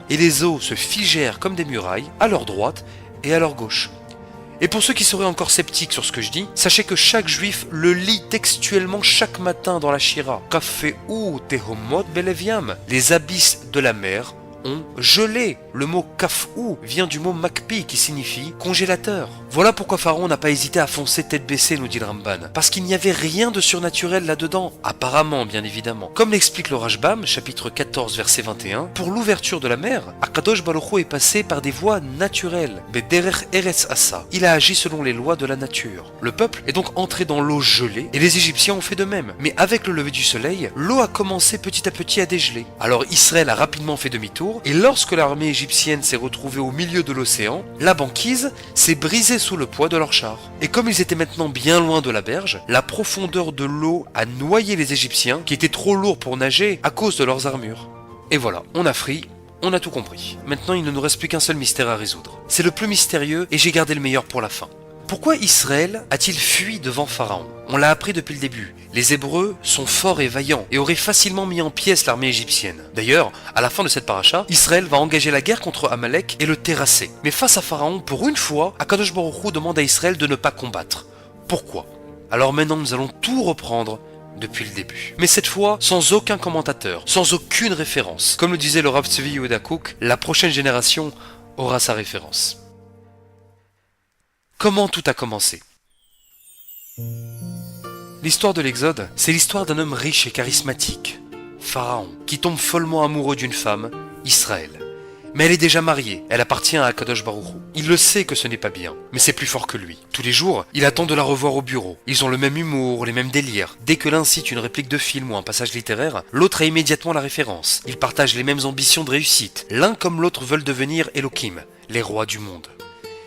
Et les eaux se figèrent comme des murailles, à leur droite et à leur gauche. Et pour ceux qui seraient encore sceptiques sur ce que je dis, sachez que chaque juif le lit textuellement chaque matin dans la Shira. Les abysses de la mer ont gelé. Le mot kafou vient du mot makpi qui signifie congélateur. Voilà pourquoi Pharaon n'a pas hésité à foncer tête baissée, nous dit le Ramban, parce qu'il n'y avait rien de surnaturel là-dedans, apparemment bien évidemment. Comme l'explique le Rashbam, chapitre 14 verset 21, pour l'ouverture de la mer, Akadosh Baruch Hu est passé par des voies naturelles. Bederech eretz asa. Il a agi selon les lois de la nature. Le peuple est donc entré dans l'eau gelée et les Égyptiens ont fait de même. Mais avec le lever du soleil, l'eau a commencé petit à petit à dégeler. Alors Israël a rapidement fait demi-tour et lorsque l'armée égyptienne s'est retrouvée au milieu de l'océan, la banquise s'est brisée sous le poids de leurs chars. Et comme ils étaient maintenant bien loin de la berge, la profondeur de l'eau a noyé les Égyptiens qui étaient trop lourds pour nager à cause de leurs armures. Et voilà, on a frit, on a tout compris. Maintenant il ne nous reste plus qu'un seul mystère à résoudre. C'est le plus mystérieux et j'ai gardé le meilleur pour la fin. Pourquoi Israël a-t-il fui devant Pharaon? On l'a appris depuis le début. Les Hébreux sont forts et vaillants et auraient facilement mis en pièces l'armée égyptienne. D'ailleurs, à la fin de cette paracha, Israël va engager la guerre contre Amalek et le terrasser. Mais face à Pharaon, pour une fois, Akadosh Baruch Hu demande à Israël de ne pas combattre. Pourquoi? Alors maintenant, nous allons tout reprendre depuis le début. Mais cette fois, sans aucun commentateur, sans aucune référence. Comme le disait le Rav Tzvi Yehuda Kook, la prochaine génération aura sa référence. Comment tout a commencé? L'histoire de l'Exode, c'est l'histoire d'un homme riche et charismatique, Pharaon, qui tombe follement amoureux d'une femme, Israël. Mais elle est déjà mariée, elle appartient à Akadosh Baruch Hu. Il le sait que ce n'est pas bien, mais c'est plus fort que lui. Tous les jours, il attend de la revoir au bureau. Ils ont le même humour, les mêmes délires. Dès que l'un cite une réplique de film ou un passage littéraire, l'autre a immédiatement la référence. Ils partagent les mêmes ambitions de réussite. L'un comme l'autre veulent devenir Elohim, les rois du monde.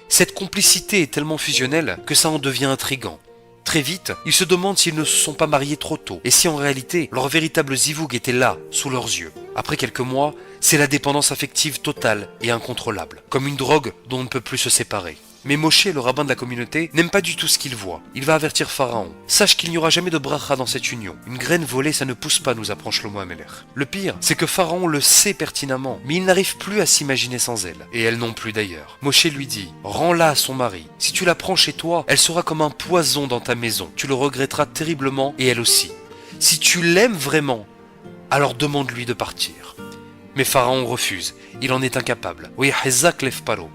Cette complicité est tellement fusionnelle que ça en devient intriguant. Très vite, ils se demandent s'ils ne se sont pas mariés trop tôt, et si en réalité, leur véritable zivoug était là, sous leurs yeux. Après quelques mois, c'est la dépendance affective totale et incontrôlable, comme une drogue dont on ne peut plus se séparer. Mais Moshe, le rabbin de la communauté, n'aime pas du tout ce qu'il voit. Il va avertir Pharaon. Sache qu'il n'y aura jamais de bracha dans cette union. Une graine volée, ça ne pousse pas, nous apprend Shlomo Ameler. Le pire, c'est que Pharaon le sait pertinemment, mais il n'arrive plus à s'imaginer sans elle. Et elle non plus d'ailleurs. Moshe lui dit, rends-la à son mari. Si tu la prends chez toi, elle sera comme un poison dans ta maison. Tu le regretteras terriblement, et elle aussi. Si tu l'aimes vraiment, alors demande-lui de partir. Mais Pharaon refuse, il en est incapable. Oui,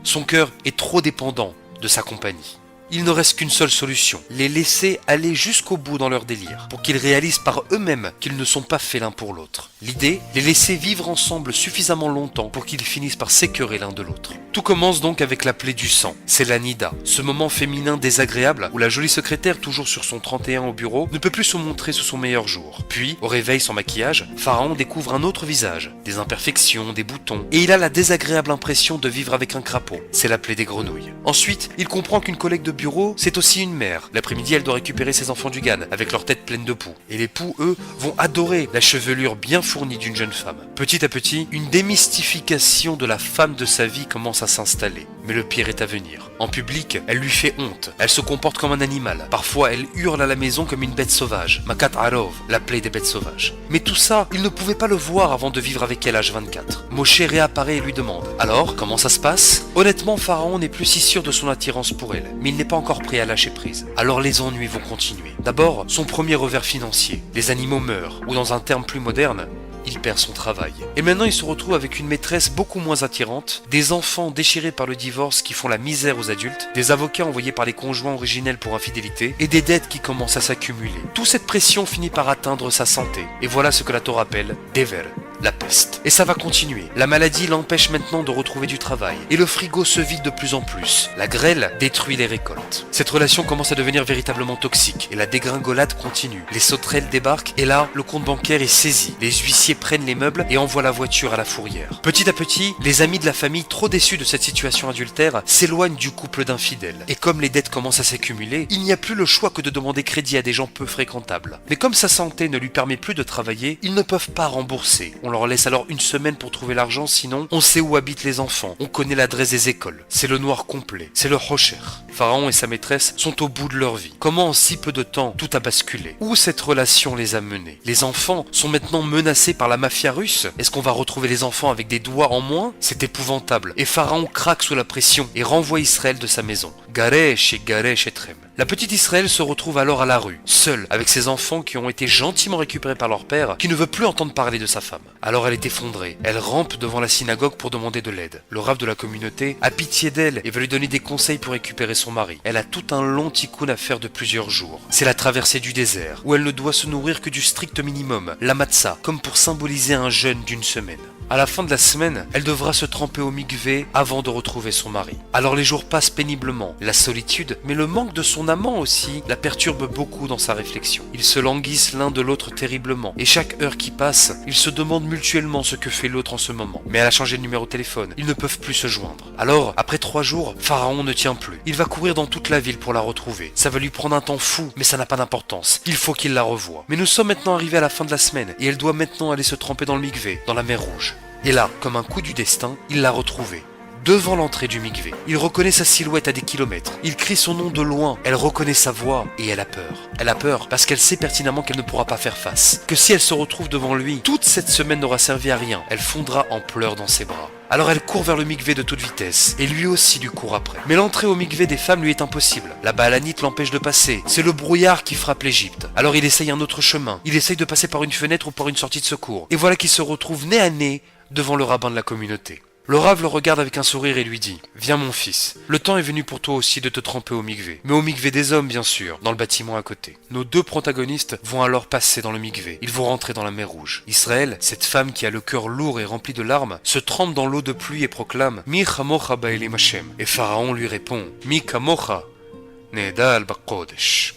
son cœur est trop dépendant de sa compagnie. Il ne reste qu'une seule solution, les laisser aller jusqu'au bout dans leur délire, pour qu'ils réalisent par eux-mêmes qu'ils ne sont pas faits l'un pour l'autre. L'idée, les laisser vivre ensemble suffisamment longtemps pour qu'ils finissent par s'écœurer l'un de l'autre. Tout commence donc avec la plaie du sang, c'est la nida, ce moment féminin désagréable où la jolie secrétaire, toujours sur son 31 au bureau, ne peut plus se montrer sous son meilleur jour. Puis, au réveil sans maquillage, Pharaon découvre un autre visage, des imperfections, des boutons, et il a la désagréable impression de vivre avec un crapaud, c'est la plaie des grenouilles. Ensuite, il comprend qu'une collègue de bureau, c'est aussi une mère. L'après-midi, elle doit récupérer ses enfants du GAN, avec leur tête pleine de poux. Et les poux, eux, vont adorer la chevelure bien fournie d'une jeune femme. Petit à petit, une démystification de la femme de sa vie commence à s'installer. Mais le pire est à venir. En public, elle lui fait honte. Elle se comporte comme un animal. Parfois, elle hurle à la maison comme une bête sauvage. Makat Arov, la plaie des bêtes sauvages. Mais tout ça, il ne pouvait pas le voir avant de vivre avec elle H24. Moshe réapparaît et lui demande: alors, comment ça se passe? Honnêtement, Pharaon n'est plus si sûr de son attirance pour elle, mais il n'est pas encore prêt à lâcher prise. Alors les ennuis vont continuer. D'abord, son premier revers financier. Les animaux meurent, ou dans un terme plus moderne, il perd son travail. Et maintenant il se retrouve avec une maîtresse beaucoup moins attirante, des enfants déchirés par le divorce qui font la misère aux adultes, des avocats envoyés par les conjoints originels pour infidélité, et des dettes qui commencent à s'accumuler. Toute cette pression finit par atteindre sa santé. Et voilà ce que la Torah appelle Dever, la peste. Et ça va continuer. La maladie l'empêche maintenant de retrouver du travail. Et le frigo se vide de plus en plus. La grêle détruit les récoltes. Cette relation commence à devenir véritablement toxique. Et la dégringolade continue. Les sauterelles débarquent et là, le compte bancaire est saisi. Les huissiers prennent les meubles et envoient la voiture à la fourrière. Petit à petit, les amis de la famille, trop déçus de cette situation adultère, s'éloignent du couple d'infidèles. Et comme les dettes commencent à s'accumuler, il n'y a plus le choix que de demander crédit à des gens peu fréquentables. Mais comme sa santé ne lui permet plus de travailler, ils ne peuvent pas rembourser. On leur laisse alors une semaine pour trouver l'argent, sinon on sait où habitent les enfants, on connaît l'adresse des écoles. C'est le noir complet, c'est le Hosher. Pharaon et sa maîtresse sont au bout de leur vie. Comment en si peu de temps tout a basculé? Où cette relation les a menés? Les enfants sont maintenant menacés par la mafia russe? Est-ce qu'on va retrouver les enfants avec des doigts en moins? C'est épouvantable. Et Pharaon craque sous la pression et renvoie Israël de sa maison. Garesh et Trem. La petite Israël se retrouve alors à la rue, seule, avec ses enfants qui ont été gentiment récupérés par leur père, qui ne veut plus entendre parler de sa femme. Alors elle est effondrée. Elle rampe devant la synagogue pour demander de l'aide. Le rav de la communauté a pitié d'elle et va lui donner des conseils pour récupérer son mari. Elle a tout un long tikkun à faire de plusieurs jours. C'est la traversée du désert, où elle ne doit se nourrir que du strict minimum, la matzah, comme pour symboliser un jeûne d'une semaine. À la fin de la semaine, elle devra se tremper au mikvé avant de retrouver son mari. Alors les jours passent péniblement, la solitude, mais le manque de son amant aussi, la perturbe beaucoup dans sa réflexion. Ils se languissent l'un de l'autre terriblement, et chaque heure qui passe, ils se demandent mutuellement ce que fait l'autre en ce moment. Mais elle a changé de numéro de téléphone, ils ne peuvent plus se joindre. Alors, après 3 jours, Pharaon ne tient plus. Il va courir dans toute la ville pour la retrouver. Ça va lui prendre un temps fou, mais ça n'a pas d'importance. Il faut qu'il la revoie. Mais nous sommes maintenant arrivés à la fin de la semaine, et elle doit maintenant aller se tremper dans le mikvé, dans la mer Rouge. Et là, comme un coup du destin, il l'a retrouvée. Devant l'entrée du mikvé. Il reconnaît sa silhouette à des kilomètres. Il crie son nom de loin. Elle reconnaît sa voix et elle a peur. Elle a peur parce qu'elle sait pertinemment qu'elle ne pourra pas faire face. Que si elle se retrouve devant lui, toute cette semaine n'aura servi à rien. Elle fondra en pleurs dans ses bras. Alors elle court vers le mikvé de toute vitesse, et lui aussi lui court après. Mais l'entrée au mikvé des femmes lui est impossible. La balanite l'empêche de passer. C'est le brouillard qui frappe l'Égypte. Alors il essaye un autre chemin. Il essaye de passer par une fenêtre ou par une sortie de secours. Et voilà qu'il se retrouve nez à nez devant le rabbin de la communauté. Le Rav le regarde avec un sourire et lui dit: viens mon fils, le temps est venu pour toi aussi de te tremper au mikvé. Mais au mikvé des hommes bien sûr, dans le bâtiment à côté. Nos 2 protagonistes vont alors passer dans le mikvé. Ils vont rentrer dans la mer Rouge. Israël, cette femme qui a le cœur lourd et rempli de larmes, se trempe dans l'eau de pluie et proclame: Mi chamocha ba'elim Hashem. Et Pharaon lui répond: Mi kamocha nedal ba'kodesh.